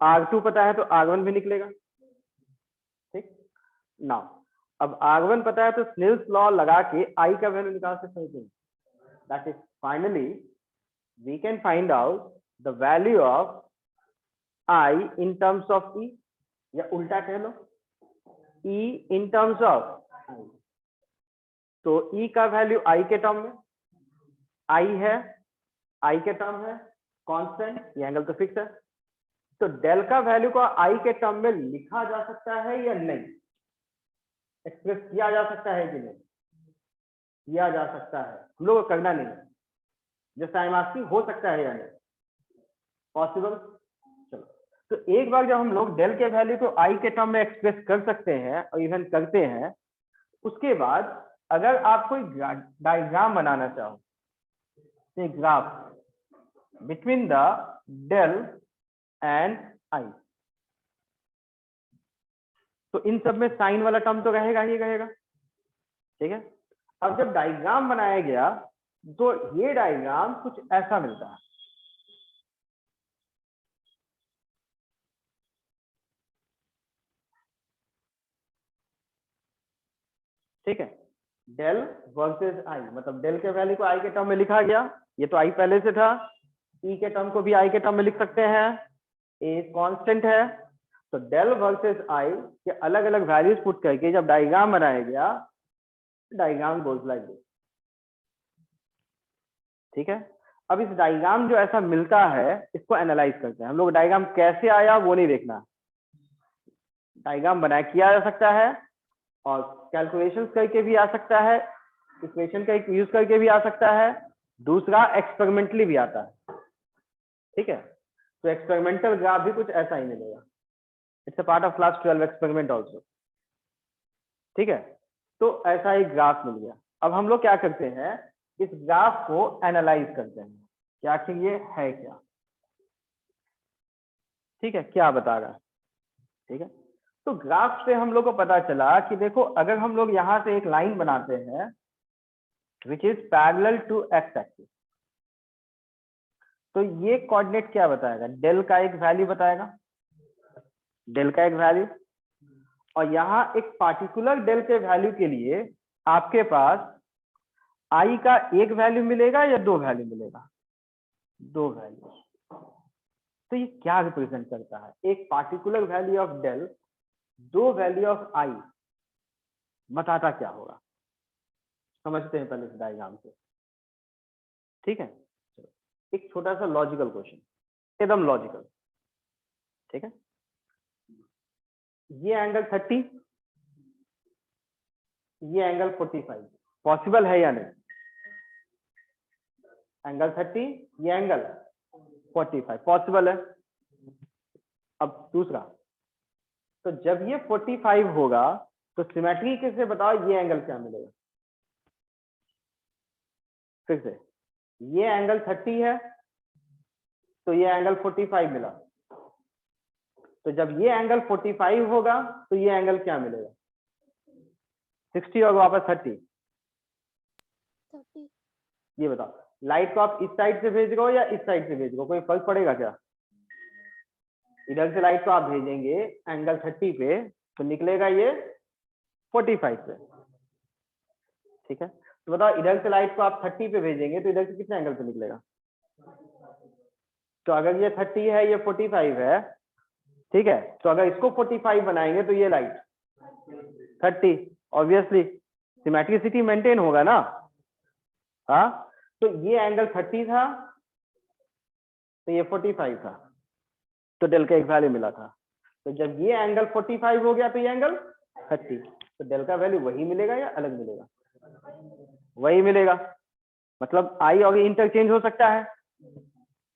R2 पता है तो R1 भी निकलेगा। ठीक ना, अब R1 पता है तो स्नेल्स लॉ लगा के I का वैल्यू निकाल सकते हैं। That is finally we can find out the value of I in terms of E, या उल्टा कह लो E in terms of I। तो E का वैल्यू I के टर्म में, I है, I के टर्म है कांस्टेंट, ये एंगल तो फिक्स है। तो डेल का वैल्यू को I के टर्म में लिखा जा सकता है या नहीं, एक्सप्रेस किया जा सकता है कि नहीं? किया जा सकता है, हम लोग को करना नहीं है। जस्ट आई एम आस्किंग, हो सकता है या नहीं? पॉसिबल। चलो, तो एक बार जब हम लोग डेल के वैल्यू को आई के टर्म में एक्सप्रेस कर सकते हैं और इवन करते हैं, उसके बाद अगर आप कोई डायग्राम बनाना चाहो, graph between the del and I, तो इन सब में साइन वाला टर्म तो रहेगा ही रहेगा। ठीक है, अब जब डायग्राम बनाया गया तो ये डायग्राम कुछ ऐसा मिलता है। ठीक है, डेल वर्सेस आई, मतलब डेल के वैल्यू को आई के टर्म में लिखा गया, ये तो आई पहले से था, ई के टर्म को भी आई के टर्म में लिख सकते हैं, ए कांस्टेंट है। तो डेल वर्सेस आई के अलग अलग वैल्यूज पुट करके जब डायग्राम बनाया गया, डायग्राम गोज लाइक दिस। ठीक है, अब इस डायग्राम जो ऐसा मिलता है इसको एनालाइज करते हैं हम लोग। डायग्राम कैसे आया वो नहीं देखना, डायग्राम बनाया किया जा सकता है और कैलकुलेशंस करके भी आ सकता है, इक्वेशन का यूज करके भी आ सकता है, दूसरा एक्सपेरिमेंटली भी आता है। ठीक है, तो एक्सपेरिमेंटल ग्राफ भी कुछ ऐसा ही मिलेगा। It's a part of class 12 experiment also. ठीक है, तो ऐसा ही ग्राफ मिल गया। अब हम लोग क्या करते हैं, इस ग्राफ को एनालाइज करते हैं कि आखिर ये है क्या। ठीक है, क्या बता रहा है। ठीक है, तो ग्राफ से हम लोग को पता चला कि देखो अगर हम लोग यहाँ से एक लाइन बनाते हैं which is parallel to X axis, तो ये कोऑर्डिनेट क्या बताएगा, डेल का एक वैल्यू बताएगा, डेल का एक वैल्यू, और यहाँ एक पार्टिकुलर डेल के वैल्यू के लिए आपके पास आई का एक वैल्यू मिलेगा या दो वैल्यू मिलेगा, दो वैल्यू। तो ये क्या रिप्रेजेंट करता है, एक पार्टिकुलर वैल्यू ऑफ डेल दो वैल्यू ऑफ आई बताता क्या होगा, समझते हैं पहले इस डायग्राम से, ठीक है। चलो एक छोटा सा लॉजिकल क्वेश्चन, एकदम लॉजिकल, ठीक है। ये एंगल 30, ये एंगल 45, पॉसिबल है या नहीं, एंगल 30 ये एंगल 45 पॉसिबल है। अब दूसरा, तो जब ये 45 होगा तो सिमेट्री कैसे बताओ, ये एंगल क्या मिलेगा, फिर से ये एंगल 30 है तो ये एंगल 45 मिला, तो जब ये एंगल 45 होगा तो ये एंगल क्या मिलेगा, 60 और वापस 30, 30। ये बताओ लाइट को आप इस साइड से भेज रहे हो या इस साइड से भेज रहे हो, कोई फर्क पड़ेगा क्या, इधर से लाइट को आप भेजेंगे एंगल 30 पे तो निकलेगा ये 45 पे, ठीक है। तो बताओ इधर से लाइट को आप 30 पे भेजेंगे तो इधर से कितने एंगल पे निकलेगा, तो अगर ये 30 है ये 45 है, ठीक है, तो अगर इसको 45 बनाएंगे तो ये लाइट 30, ऑब्वियसली सिमेट्रिसिटी मेंटेन होगा ना, हाँ। तो ये एंगल 30 था तो ये 45 था, तो डेल का एक वैल्यू मिला था, तो जब ये एंगल 45 हो गया तो ये एंगल 30, तो डेल का वैल्यू वही मिलेगा या अलग मिलेगा, वही मिलेगा, मतलब आई और इंटरचेंज हो सकता है,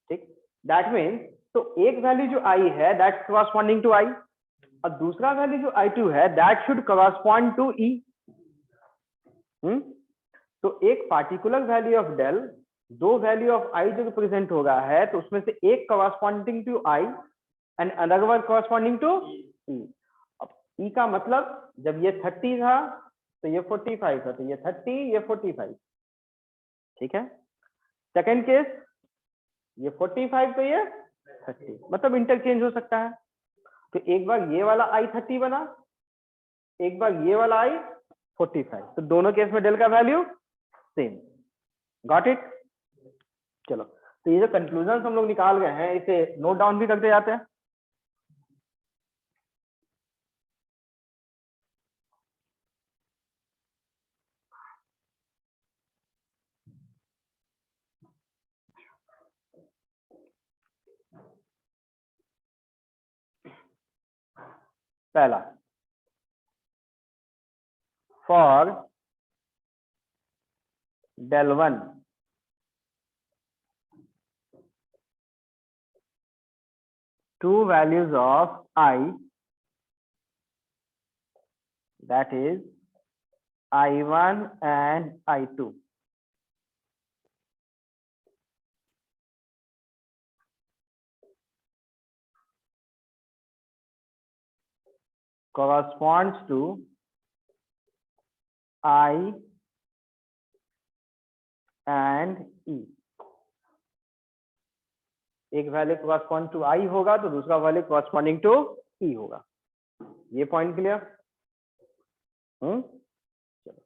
ठीक। दैट मीन्स तो एक वैल्यू जो आई है दैट करस्पॉन्डिंग टू आई, और दूसरा वैल्यू जो I2 है that should correspond to E. तो एक पार्टिकुलर वैल्यू ऑफ डेल दो वैल्यू ऑफ आई जो रिप्रेजेंट होगा है, तो उसमें से एक corresponding to I and another one corresponding to E. अब ई का मतलब जब ये 30 था तो ये 45 था, तो ये 30 ये 45, ठीक है। सेकेंड केस ये 45 तो ये 30, मतलब इंटरचेंज हो सकता है, तो एक बार ये वाला आई 30 बना, एक बार ये वाला आई 45, तो दोनों केस में डेल का वैल्यू सेम, गॉट इट। चलो तो ये जो कंक्लूजन हम लोग निकाल गए हैं इसे नोट डाउन भी करते जाते हैं। पहला, for del 1 two values of I, that is I1 and I2, corresponds to I and E। एक वैल्यू correspond to I होगा तो दूसरा वैल्यू corresponding to E होगा, ये पॉइंट क्लियर। चलो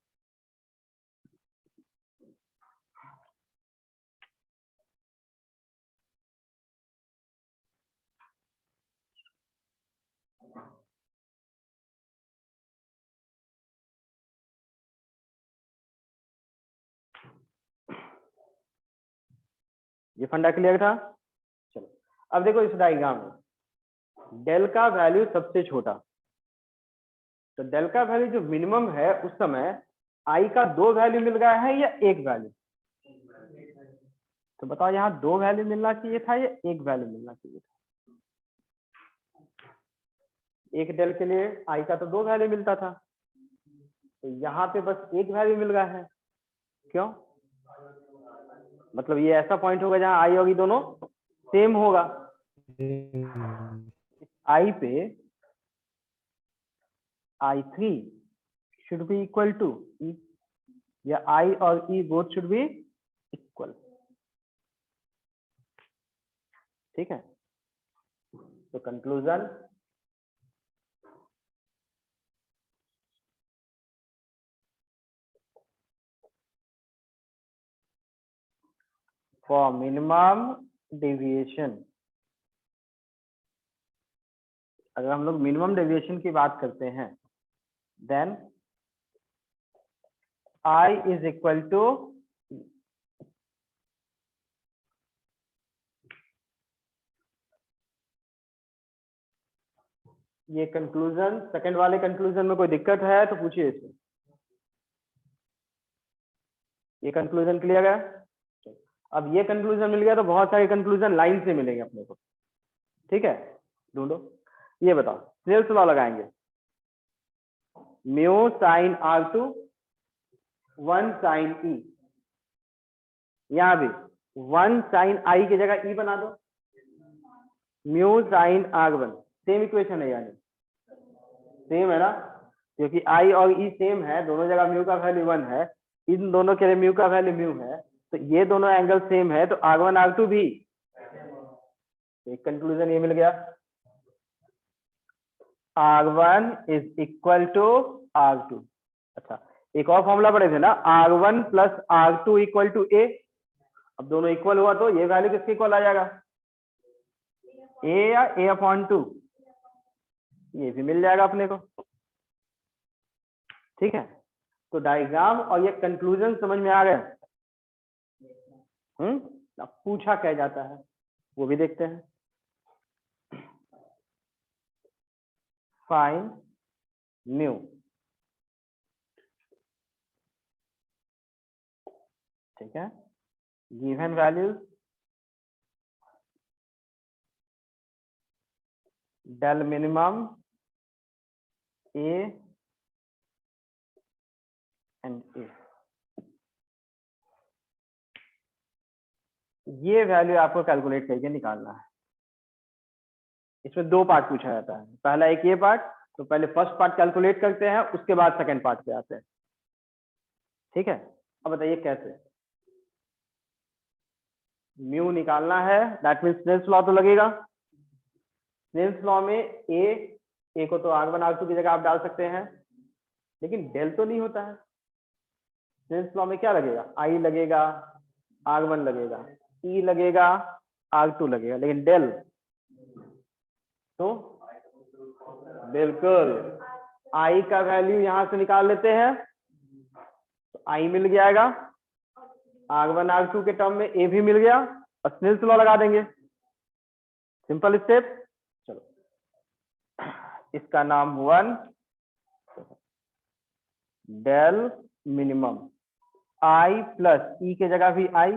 ये फंडा क्लियर था। चलो अब देखो इस डायग्राम में डेल का वैल्यू सबसे छोटा, तो डेल का वैल्यू जो मिनिमम है उस समय आई का दो वैल्यू मिल गया है या एक वैल्यू, तो बताओ यहाँ दो वैल्यू मिलना चाहिए था या एक वैल्यू मिलना चाहिए था, एक डेल के लिए आई का तो दो वैल्यू मिलता था, तो यहाँ पे बस एक वैल्यू मिल गया है, क्यों, मतलब ये ऐसा पॉइंट होगा जहां आई होगी दोनों सेम होगा, आई पे I3 should be equal to E, या I और E both should be equal. ठीक है, तो कंक्लूजन फॉर मिनिमम डेविएशन, अगर हम लोग मिनिमम डेविएशन की बात करते हैं, then I is equal to ये कंक्लूजन। सेकंड वाले कंक्लूजन में कोई दिक्कत है तो पूछिए इसमें। ये कंक्लूजन क्लियर है? अब ये कंक्लूजन मिल गया तो बहुत सारे कंक्लूजन लाइन से मिलेंगे अपने को। ठीक है, ढूंढो। ये बताओ, स्नेल्स लॉ लगाएंगे, mu sine R2 1 sine E, यहां भी 1 साइन I की जगह E बना दो, mu sine R1, same equation है, यानी सेम है ना, क्योंकि I और E सेम है, दोनों जगह म्यू का वैल्यू 1 है, इन दोनों के लिए म्यू का वैल्यू म्यू है, तो ये दोनों एंगल सेम है, तो R1 R2 भी। एक कंक्लूजन ये मिल गया, R1 is equal to R2। अच्छा, एक और फॉर्मूला पढ़े थे ना, R1 plus R2 equal to A। अब दोनों इक्वल हुआ तो ये वैल्यू किसके इक्वल आ जाएगा, A या A/2, ये भी मिल जाएगा अपने को। ठीक है, तो डायग्राम और ये कंक्लूजन समझ में आ गए। अब पूछा क्या जाता है वो भी देखते हैं। फाइंड म्यू, ठीक है, given values del minimum A and A। ये वैल्यू आपको कैलकुलेट करके निकालना है। इसमें दो पार्ट पूछा जाता है, पहला एक ये पार्ट, तो पहले फर्स्ट पार्ट कैलकुलेट करते हैं, उसके बाद सेकंड पार्ट पे आते हैं। ठीक है, अब बताइए कैसे। म्यू निकालना है, दैट मीन्स स्नेल्स लॉ तो लगेगा। स्नेल्स लॉ में ए को तो R1 R2 की जगह आप डाल सकते हैं, लेकिन डेल तो नहीं होता है। स्नेल्स लॉ में क्या लगेगा, I लगेगा, R1 लगेगा, E लगेगा, R2 लगेगा, लेकिन डेल तो बिल्कुल I का वैल्यू यहां से निकाल लेते हैं, तो I मिल जाएगा, R1 R2 के टर्म में A भी मिल गया, और स्नेल्स लॉ लगा देंगे। Simple step. चलो, इसका नाम 1 del minimum I plus E के जगह भी I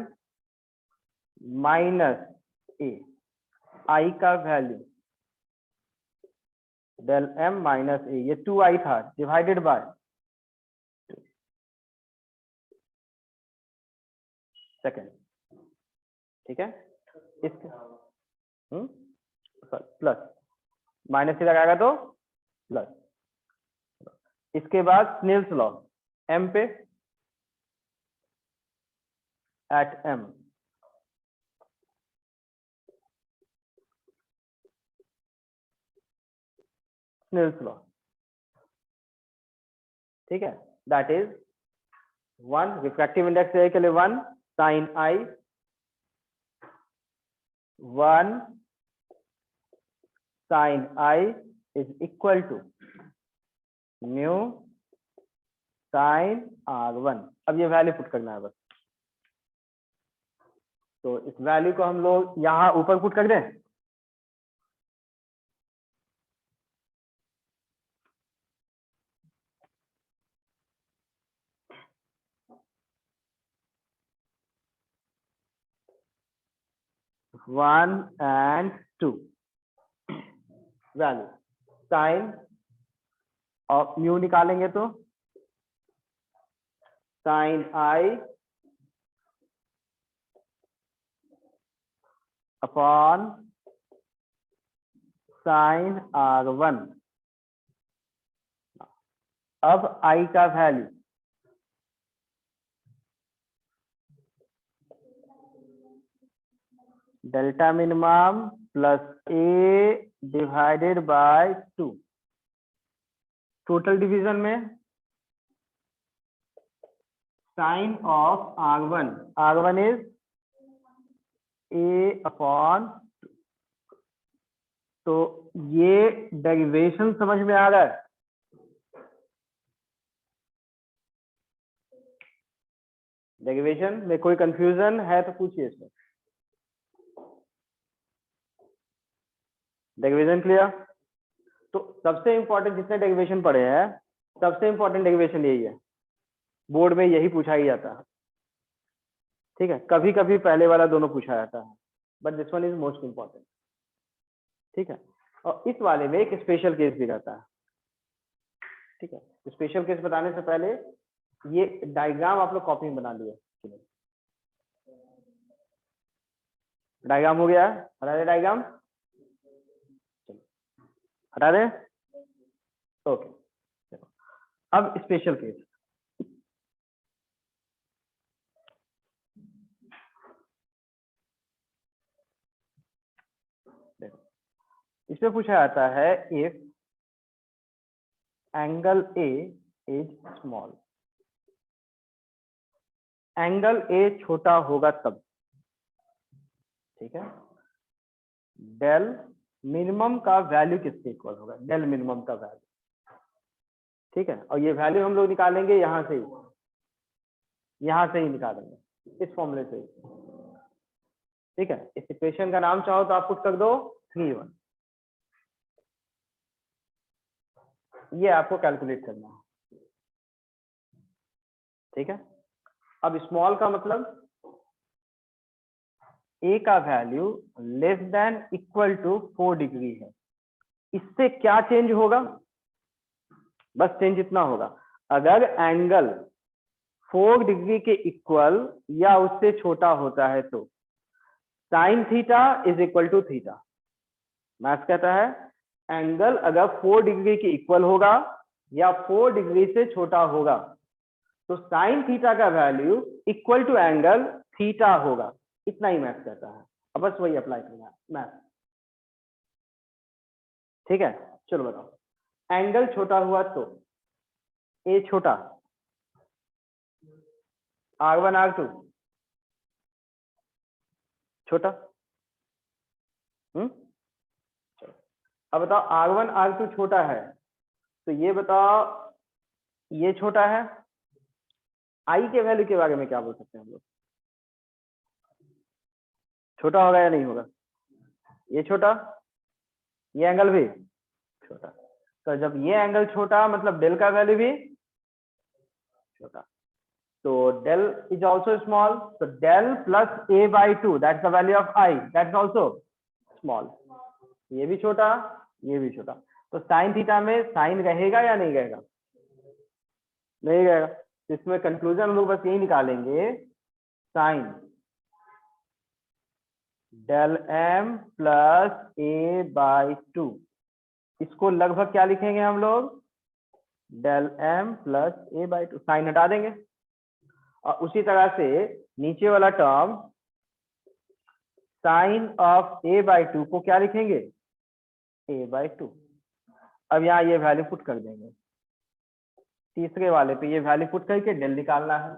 माइनस A, I का value del M minus A, ये 2I था, डिवाइडेड बाय सेकेंड। ठीक है, इसके प्लस माइनस से लगाएगा तो प्लस। इसके बाद स्नेल्स लॉ, M पे एट M, स्नेल्स लॉ। ठीक है, दैट इज 1 रिफ्रैक्टिव इंडेक्स के लिए 1 sine I 1 sine I is equal to mu sine R1। अब ये वैल्यू पुट करना है बस, तो इस वैल्यू को हम लोग यहां ऊपर पुट कर दें। One and two value sine और म्यू निकालेंगे तो sign I upon sine R1। अब I का value delta minimum plus A divided by 2, total division में sine of R1 is A upon, तो ये डेरिवेशन समझ में आ रहा है? डेरिवेशन में कोई कंफ्यूजन है तो पूछिए इसमें। Derivation clear? तो सबसे इंपॉर्टेंट जितने डेरिवेशन पढ़े हैं, सबसे इंपॉर्टेंट डेरिवेशन यही है, बोर्ड में यही पूछा ही जाता है। ठीक है, कभी कभी पहले वाला दोनों पूछा जाता है, but this one is most important. ठीक है, और इस वाले में एक स्पेशल केस भी रहता है। ठीक है, स्पेशल केस बताने से पहले ये डायग्राम आप लोग कॉपी में बना लिए। डायग्राम हो गया? हटा दे डायग्राम, हटा दे। ओके, अब स्पेशल केस। देखो, इसमें पूछा जाता है if angle A is small, angle A छोटा होगा तब। ठीक है, डेल मिनिमम का वैल्यू किसके इक्वल होगा? डेल मिनिमम का वैल्यू। ठीक है, और ये वैल्यू हम लोग निकालेंगे यहां से ही निकालेंगे, इस फॉर्मूले से ही। ठीक है, इस इक्वेशन का नाम चाहो तो आप पुट कर दो 3(1). ये आपको कैलकुलेट करना है। ठीक है, अब स्मॉल का मतलब ए का value less than equal to 4 degree है। इससे क्या चेंज होगा? बस चेंज इतना होगा, अगर एंगल 4 डिग्री के इक्वल या उससे छोटा होता है तो sine theta is equal to theta. Maths कहता है एंगल अगर 4 डिग्री के इक्वल होगा या 4 डिग्री से छोटा होगा तो साइन थीटा का value equal to angle theta होगा। इतना ही मैथ्स कहता है, अब बस वही अप्लाई करना है मैथ। ठीक है, चलो बताओ, एंगल छोटा हुआ तो ए छोटा, R1 R2 छोटा। चलो अब बताओ, R1 R2 छोटा है तो ये बताओ ये छोटा है, आई के वैल्यू के बारे में क्या बोल सकते हैं हम लोग? छोटा होगा या नहीं होगा? ये छोटा, ये एंगल भी छोटा, तो जब ये एंगल छोटा मतलब डेल का वैल्यू भी छोटा, तो डेल इज ऑल्सो स्मॉल, तो del plus A by 2 that's the value of I, that's also small. ये भी छोटा, ये भी छोटा, तो साइन थीटा में साइन रहेगा या नहीं रहेगा? नहीं रहेगा। इसमें कंक्लूजन हम लोग बस यही निकालेंगे, sine del M plus A by 2, इसको लगभग क्या लिखेंगे हम लोग? Del M plus A by 2, sine हटा देंगे, और उसी तरह से नीचे वाला term sine of A by 2 को क्या लिखेंगे? A by 2। अब यहाँ ये वैल्यू पुट कर देंगे, तीसरे वाले पे ये वैल्यू पुट करके डेल निकालना है,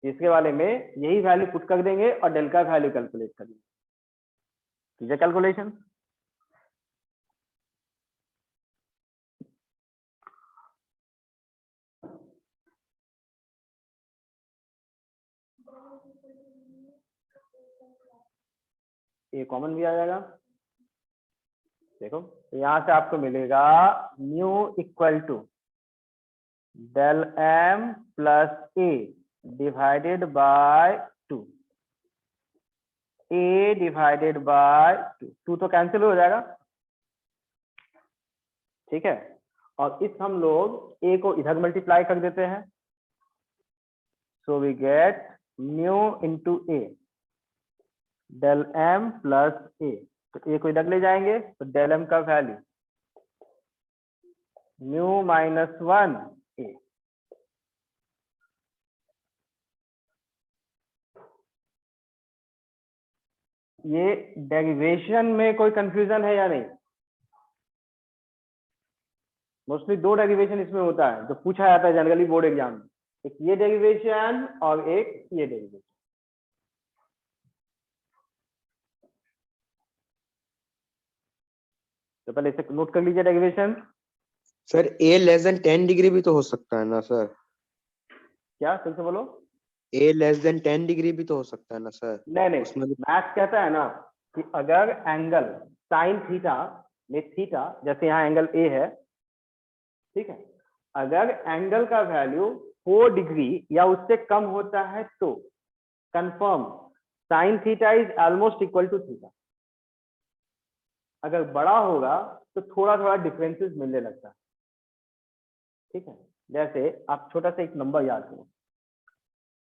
तीसरे वाले में यही वैल्यू पुट कर देंगे और डेल का वैल्यू कैलकुलेट कर लेंगे। ठीक है, कैलकुलेशन। ये कॉमन भी आ जाएगा। देखो, यहां से आपको मिलेगा mu equal to del M plus A divided by 2, A divided by 2 तो कैंसिल हो जाएगा। ठीक है, और इस हम लोग ए को इधर मल्टीप्लाई कर देते हैं, so we get mu into A del M plus A, तो ए को इधर ले जाएंगे तो डेल एम का वैल्यू म्यू -1 ए। ये डेरिवेशन में कोई कंफ्यूजन है या नहीं? मोस्टली दो डेरिवेशन इसमें होता है जो पूछा जाता है जनरली बोर्ड एग्जाम में, एक ये डेरिवेशन और एक ये डेरिवेशन। तो पहले इसे नोट कर लीजिए डेरिवेशन। सर ए लेस देन 10 डिग्री भी तो हो सकता है ना सर? क्या फिर से बोलो? ए लेस देन 10 डिग्री भी तो हो सकता है ना सर? नहीं नहीं, उसमें मैथ्स कहता है ना कि अगर एंगल साइन थीटा में थीटा, जैसे यहाँ एंगल ए है, ठीक है, अगर एंगल का वैल्यू 4 डिग्री या उससे कम होता है तो confirm sine theta is almost equal to theta. अगर बड़ा होगा तो थोड़ा थोड़ा डिफरेंसेस मिलने लगता है, ठीक है। जैसे आप छोटा सा एक नंबर याद करो,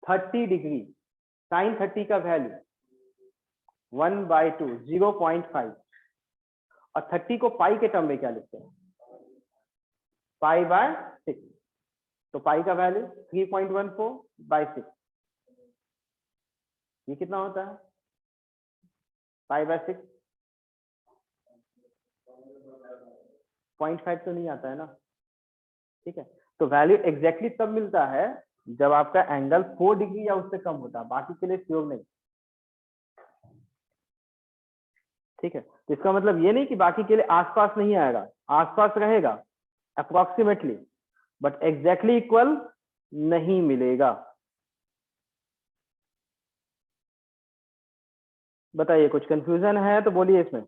30 डिग्री साइन 30 का वैल्यू 1/2 0.5, और 30 को पाई के टर्म में क्या लिखते हैं? पाई/6। तो पाई का वैल्यू 3.14/6, ये कितना होता है? पाई/6 0.5 तो नहीं आता है ना, ठीक है। तो वैल्यू एग्जैक्टली तब मिलता है जब आपका एंगल 4 डिग्री या उससे कम होता है, बाकी के लिए श्योर नहीं, ठीक है। तो इसका मतलब ये नहीं कि बाकी के लिए आसपास नहीं आएगा, आसपास रहेगा अप्रोक्सीमेटली, बट एग्जैक्टली इक्वल नहीं मिलेगा। बताइए, कुछ कंफ्यूजन है तो बोलिए इसमें।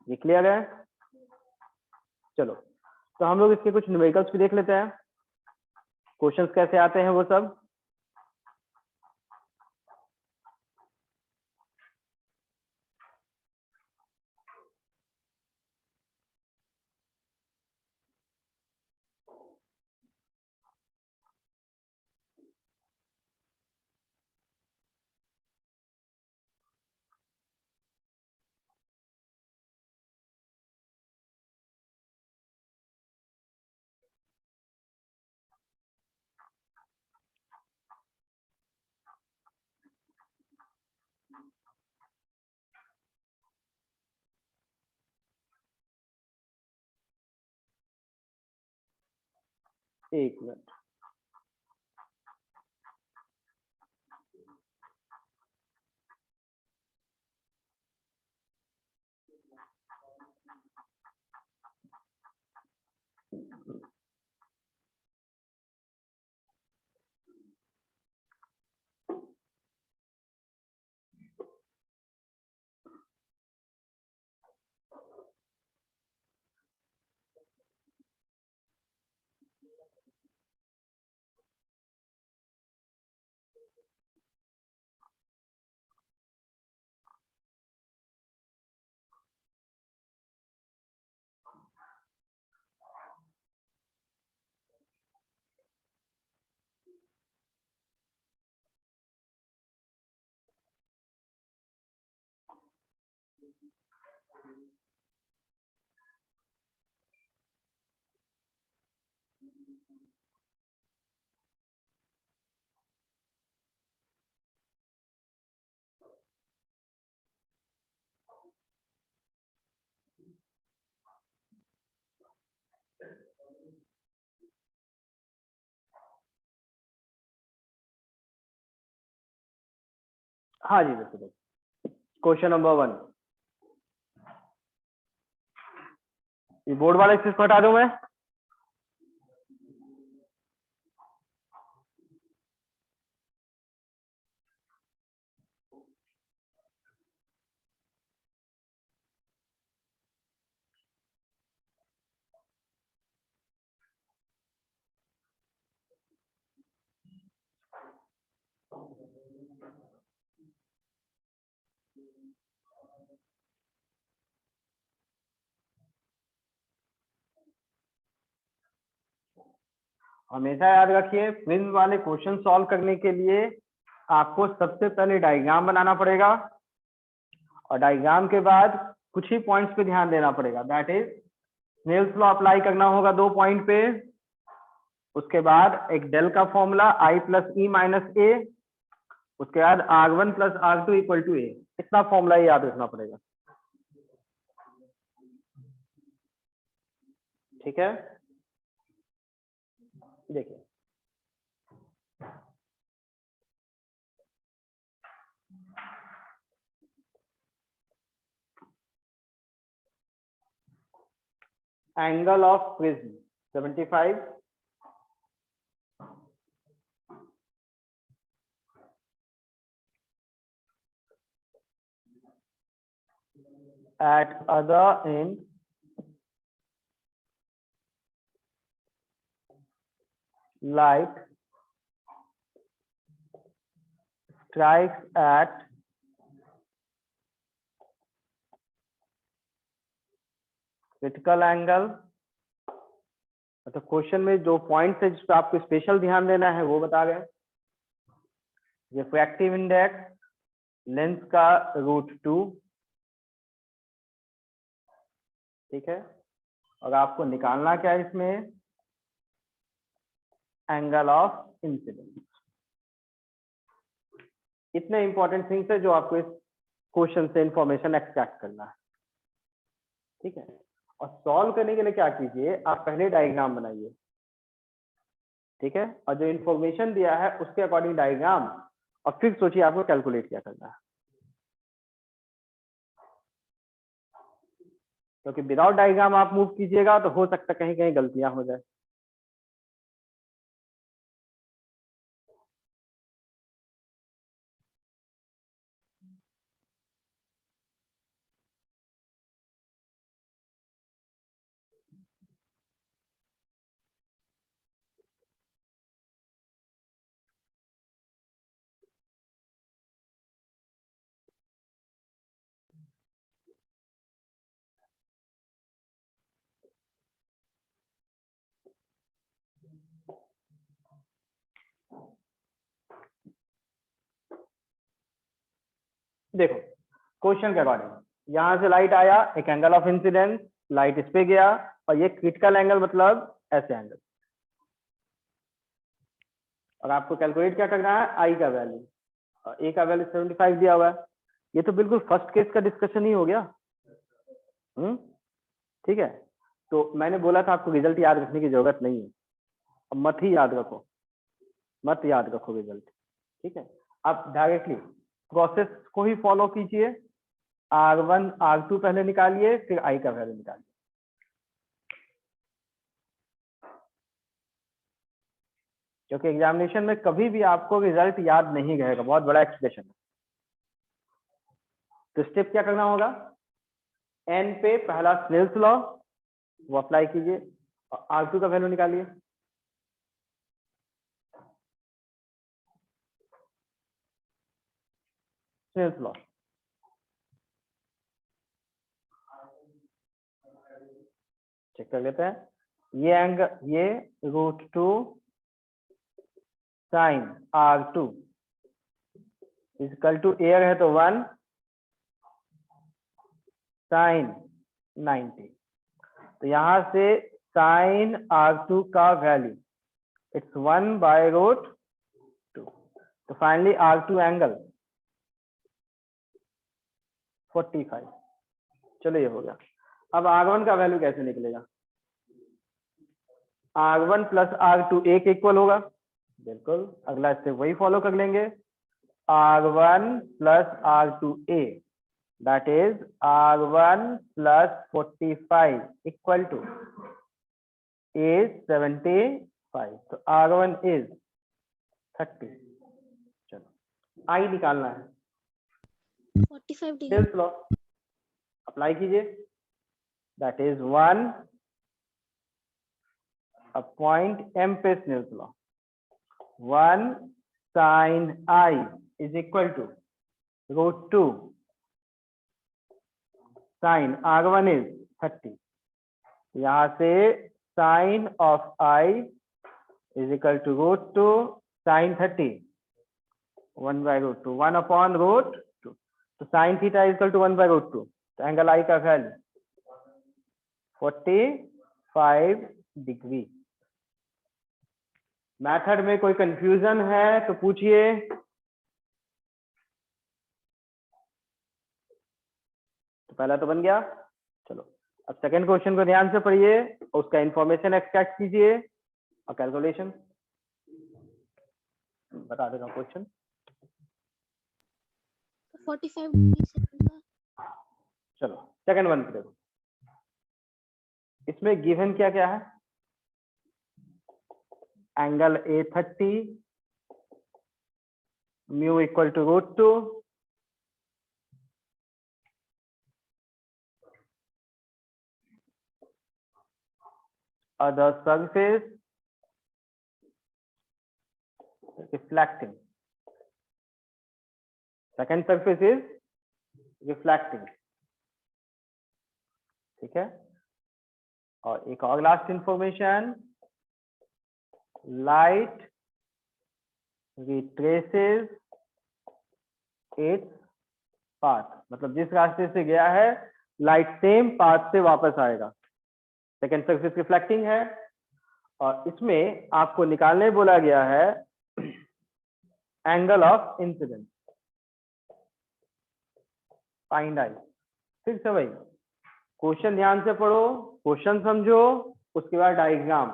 ये क्लियर है? चलो, तो हम लोग इसके कुछ न्यूमेरिकल्स भी देख लेते हैं, क्वेश्चंस कैसे आते हैं वो सब। एक मिनट, हाँ जी बिल्कुल। क्वेश्चन नंबर 1, ये बोर्ड वाला इसको हटा दूं मैं? हमेशा याद रखिए प्रिज्म वाले क्वेश्चन सॉल्व करने के लिए आपको सबसे पहले डायग्राम बनाना पड़ेगा और डायग्राम के बाद कुछ ही पॉइंट्स पे ध्यान देना पड़ेगा। That is Snell's law apply करना होगा 2 पॉइंट पे, उसके बाद एक डेल का formula I plus E minus A, उसके बाद R1 plus R2 equal to ए, इतना फॉर्मूला याद रखना पड़ेगा। ठीक है, देखिए angle of prism 75, at other end light strikes at critical angle। तो क्वेश्चन में जो पॉइंट्स है जिस पर आपको स्पेशल ध्यान देना है वो बता गए। रिफ्रैक्टिव इंडेक्स, लेंस का √2, ठीक है, और आपको निकालना क्या है इसमें, एंगल ऑफ इंसिडेंस। इतने इंपॉर्टेंट थिंग्स है जो आपको इस क्वेश्चन से इंफॉर्मेशन एक्सट्रैक्ट करना है। ठीक है, और सॉल्व करने के लिए क्या कीजिए, आप पहले डायग्राम बनाइए। ठीक है, और जो इंफॉर्मेशन दिया है उसके अकॉर्डिंग डायग्राम, और फिर सोचिए आपको कैलकुलेट क्या करना है, क्योंकि विदाउट डायग्राम आप मूव कीजिएगा तो हो सकता है कहीं कहीं गलतियां हो जाए। देखो क्वेश्चन के अकॉर्डिंग यहां से लाइट आया, एक एंगल ऑफ इंसिडेंस, लाइट इस पे गया, और ये क्रिटिकल एंगल मतलब ऐसे एंगल, और आपको कैलकुलेट क्या करना है, आई का वैल्यू, और ए का वैल्यू 75 दिया हुआ है। ये तो बिल्कुल फर्स्ट केस का डिस्कशन ही हो गया। ठीक है, तो मैंने बोला था आपको रिजल्ट याद रखने की जरूरत नहीं है, अब मत ही याद रखो, मत याद रखो रिजल्ट। ठीक है, आप डायरेक्टली प्रोसेस को ही फॉलो कीजिए, R1 R2 पहले निकालिए, फिर आई का वैल्यू निकालिए। क्योंकि एग्जामिनेशन में कभी भी आपको रिजल्ट याद नहीं रहेगा, बहुत बड़ा एक्सप्रेशन है। तो स्टेप क्या करना होगा, एन पे पहला स्नेल्स लॉ वो अप्लाई कीजिए और R2 का वैल्यू निकालिए। स्नेल्स लॉ चेक कर लेते हैं, ये एंगल, ये √2 sign R2 equal to air है तो 1 साइन 90। तो यहां से साइन R2 का वैल्यू इट्स 1/√2। तो फाइनली R2 एंगल 45। चलो ये हो गया। अब R1 का वैल्यू कैसे निकलेगा, R1 प्लस R2 एक इक्वल होगा, बिल्कुल अगला स्टेप वही फॉलो कर लेंगे, R1 plus R2A, that is R1 plus 45 equal two is 75। तो R1 इज 30। चलो आई निकालना है, 45 डिग्री। स्नेल्स लॉ अप्लाई कीजिए, दैट इज 1 पॉइंट एम पे Snell's law, 1 sine I is equal to √2 sine R1 is 30। यहां से sine of I is equal to root two sine 30 1 by root two 1 upon root two, तो sine theta is equal to 1 by root two, तो angle I का value 45 degree. Method में कोई confusion है तो पूछिए। तो पहला तो बन गया। चलो अब सेकंड क्वेश्चन को ध्यान से पढ़िए, उसका इंफॉर्मेशन एक्सट्रैक्ट कीजिए और कैलकुलेशन बता देगा क्वेश्चन। 45 डिग्री से होगा। चलो सेकंड वन पे देखो, इसमें गिवन क्या क्या है? Angle A 30, mu equal to root two, other surface reflecting, second surface is reflecting, ठीक है। और एक और last information, light retraces its path, मतलब जिस रास्ते से गया है लाइट सेम पाथ से वापस आएगा। सेकेंड सरफेस रिफ्लेक्टिंग है और इसमें आपको निकालने बोला गया है angle of incidence, find I. फिर से भाई क्वेश्चन ध्यान से पढ़ो, क्वेश्चन समझो, उसके बाद डायग्राम,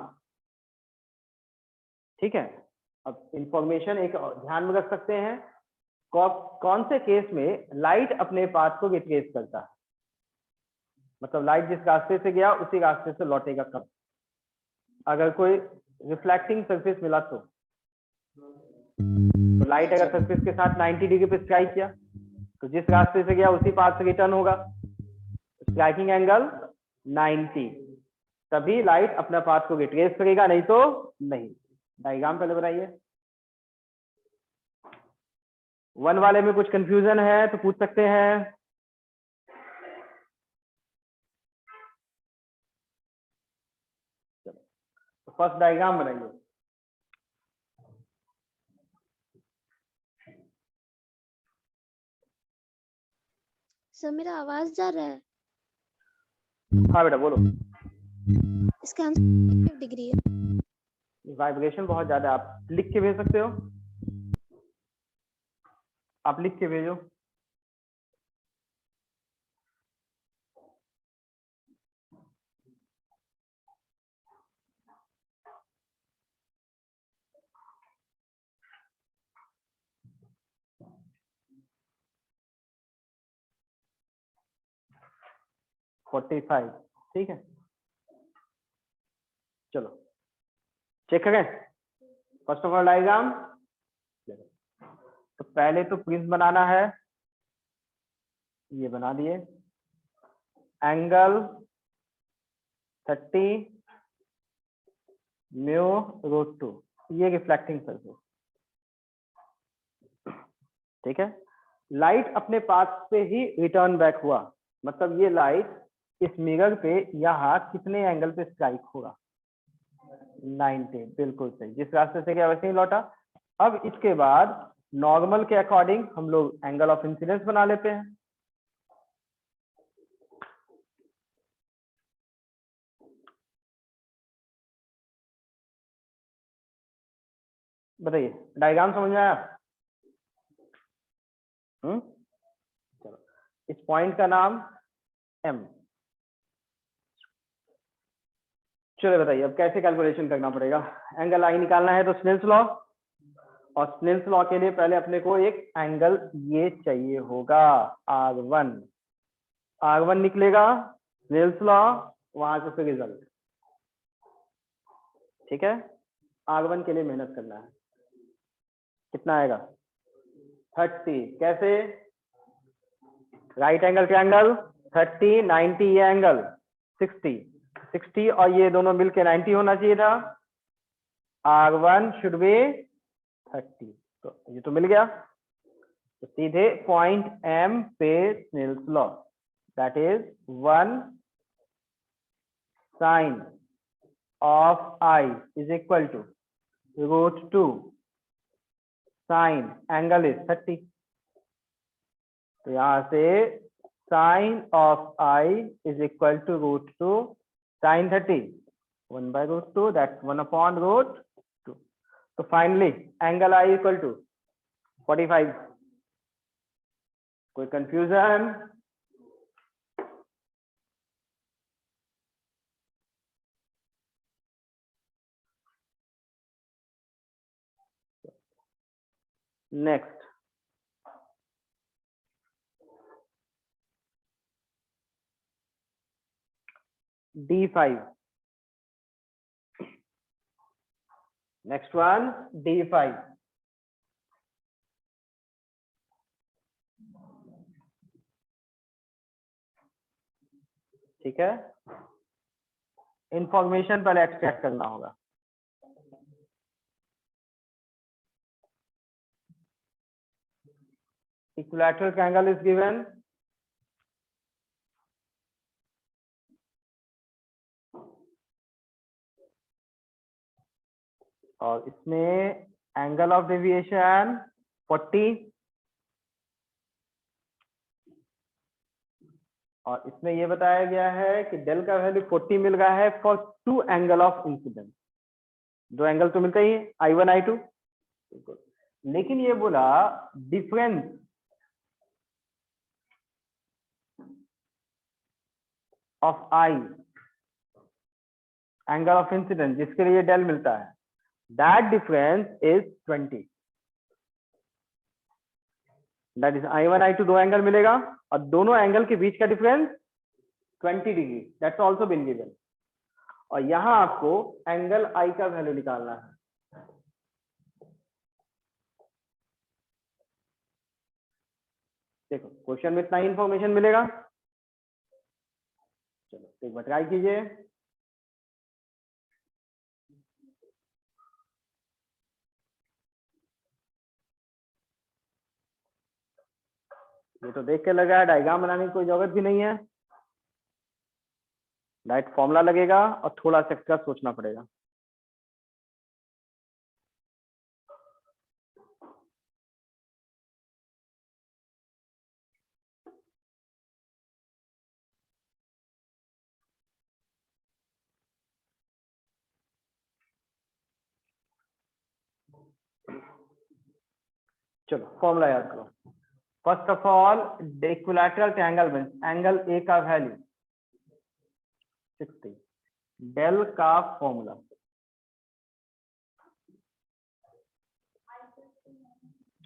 ठीक है। अब इंफॉर्मेशन एक ध्यान में रख सकते हैं, कौन से केस में लाइट अपने पाथ को रिट्रेस करता है, मतलब लाइट जिस रास्ते से गया उसी रास्ते से लौटेगा कब। अगर कोई रिफ्लेक्टिंग सरफेस मिला तो लाइट अगर सरफेस के साथ 90 डिग्री पे स्ट्राइक किया तो जिस रास्ते से गया उसी पाथ से रिटर्न होगा, स्ट्राइकिंग एंगल 90, तभी लाइट अपना पाथ को रिट्रेस करेगा, नहीं तो नहीं। डायग्राम पहले बनाइए। वन वाले में कुछ कंफ्यूजन है तो पूछ सकते हैं। तो फर्स्ट डायग्राम बनाइए। सर मेरा आवाज जा रहा है? हाँ बेटा बोलो। इसका आंसर 45 डिग्री है। वाइब्रेशन बहुत ज्यादा है, आप लिख के भेज सकते हो, आप लिख के भेजो। फोर्टी फाइव, ठीक है। चलो चेक करें फर्स्ट ऑफ ऑल डायग्राम। तो पहले तो प्रिज्म बनाना है, ये बना दिए। एंगल 30 म्यू रूट टू, ये रिफ्लेक्टिंग सरफेस, ठीक है। लाइट अपने पाथ पे ही रिटर्न बैक हुआ, मतलब ये लाइट इस मिरर पे यहाँ कितने एंगल पे स्ट्राइक होगा? 90, बिल्कुल सही। जिस रास्ते से गया वैसे ही लौटा। अब इसके बाद नॉर्मल के अकॉर्डिंग हम लोग एंगल ऑफ इंसिडेंस बना लेते हैं। बताइए डायग्राम समझ में आया? चलो इस पॉइंट का नाम M। चलो बताइए अब कैसे कैलकुलेशन करना पड़ेगा। एंगल आई निकालना है तो स्नेल्स लॉ, और स्नेल्स लॉ के लिए पहले अपने को एक एंगल ये चाहिए होगा R1। R1 निकलेगा, स्नेल्स लॉ, वहां से फिर रिजल्ट, ठीक है। R1 के लिए मेहनत करना है। कितना आएगा? 30। कैसे? राइट एंगल ट्रायंगल 30 90, ये एंगल 60 और ये दोनों मिलके 90 होना चाहिए था। R1 शुड बी 30, तो ये तो मिल गया। तो सीधे पॉइंट M पे Snell's law, that is 1 sine of I is equal to √2 sine angle is 30। तो यहां से sine of I is equal to √2 sine 30, 1/√2, that's 1/√2। तो finally angle I equal to 45। कोई confusion? Next, D5। Next one D5। ठीक है, information पहले extract करना होगा। इक्विलैटरल ट्रायंगल इज गिवन, और इसमें एंगल ऑफ डेविएशन 40, और इसमें यह बताया गया है कि डेल का वैल्यू 40 मिल रहा है for 2 angle of incidence. 2 angle तो मिलते ही है, I1 I2, लेकिन ये बोला difference of I angle of incidence जिसके लिए डेल मिलता है, that difference is 20। That is I1 I2 दो एंगल मिलेगा और दोनों एंगल के बीच का difference 20 degree, that's also been given. और यहां आपको एंगल आई का वैल्यू निकालना है। देखो क्वेश्चन में इतना ही इंफॉर्मेशन मिलेगा। चलो एक बार ट्राई कीजिए। ये तो देख के लगा है, डायग्राम बनाने की कोई जरूरत भी नहीं है, डायरेक्ट फॉर्मूला लगेगा और थोड़ा सा एक्स्ट्रा सोचना पड़ेगा। चलो फॉर्मूला याद करो। First of all equilateral triangle में एंगल ए का वैल्यू 60, डेल का formula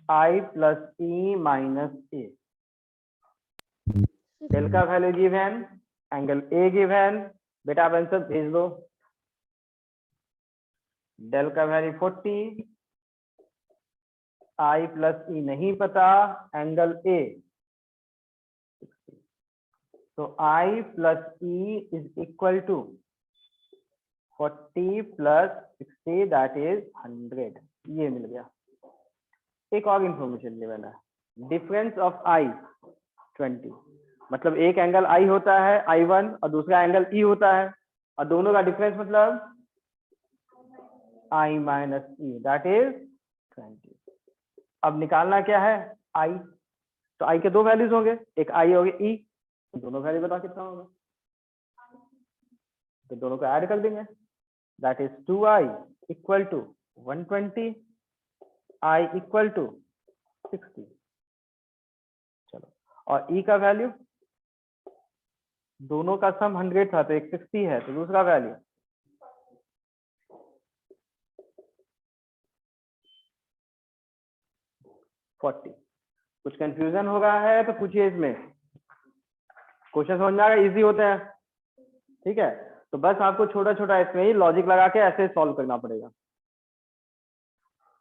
I plus E minus A. Del का value given, angle A given, बेटा आप आंसर भेज दो। डेल का वैल्यू 40, I प्लस ई नहीं पता, एंगल ए, तो I plus E is equal to 40 plus 60 that is 100। ये मिल गया। एक और इंफॉर्मेशन गिवन है, डिफरेंस ऑफ I 20, मतलब एक एंगल I होता है I1 और दूसरा एंगल E होता है, और दोनों का डिफरेंस मतलब I minus E that is 20। अब निकालना क्या है I, तो I के दो वैल्यूज होंगे, एक I हो गया E, दोनों वैल्यू बताओ कितना होगा, तो दोनों को ऐड कर देंगे, that is 2I equal to 120, I equal to 60। चलो, और E का वैल्यू, दोनों का सम 100 था तो एक 60 है, तो दूसरा वैल्यू 40। कुछ कंफ्यूजन हो रहा है तो पूछिए, इसमें क्वेश्चन समझ में आ गया, इजी होते हैं। ठीक है, तो बस आपको छोटा छोटा इसमें ही लॉजिक लगा के ऐसे सॉल्व करना पड़ेगा।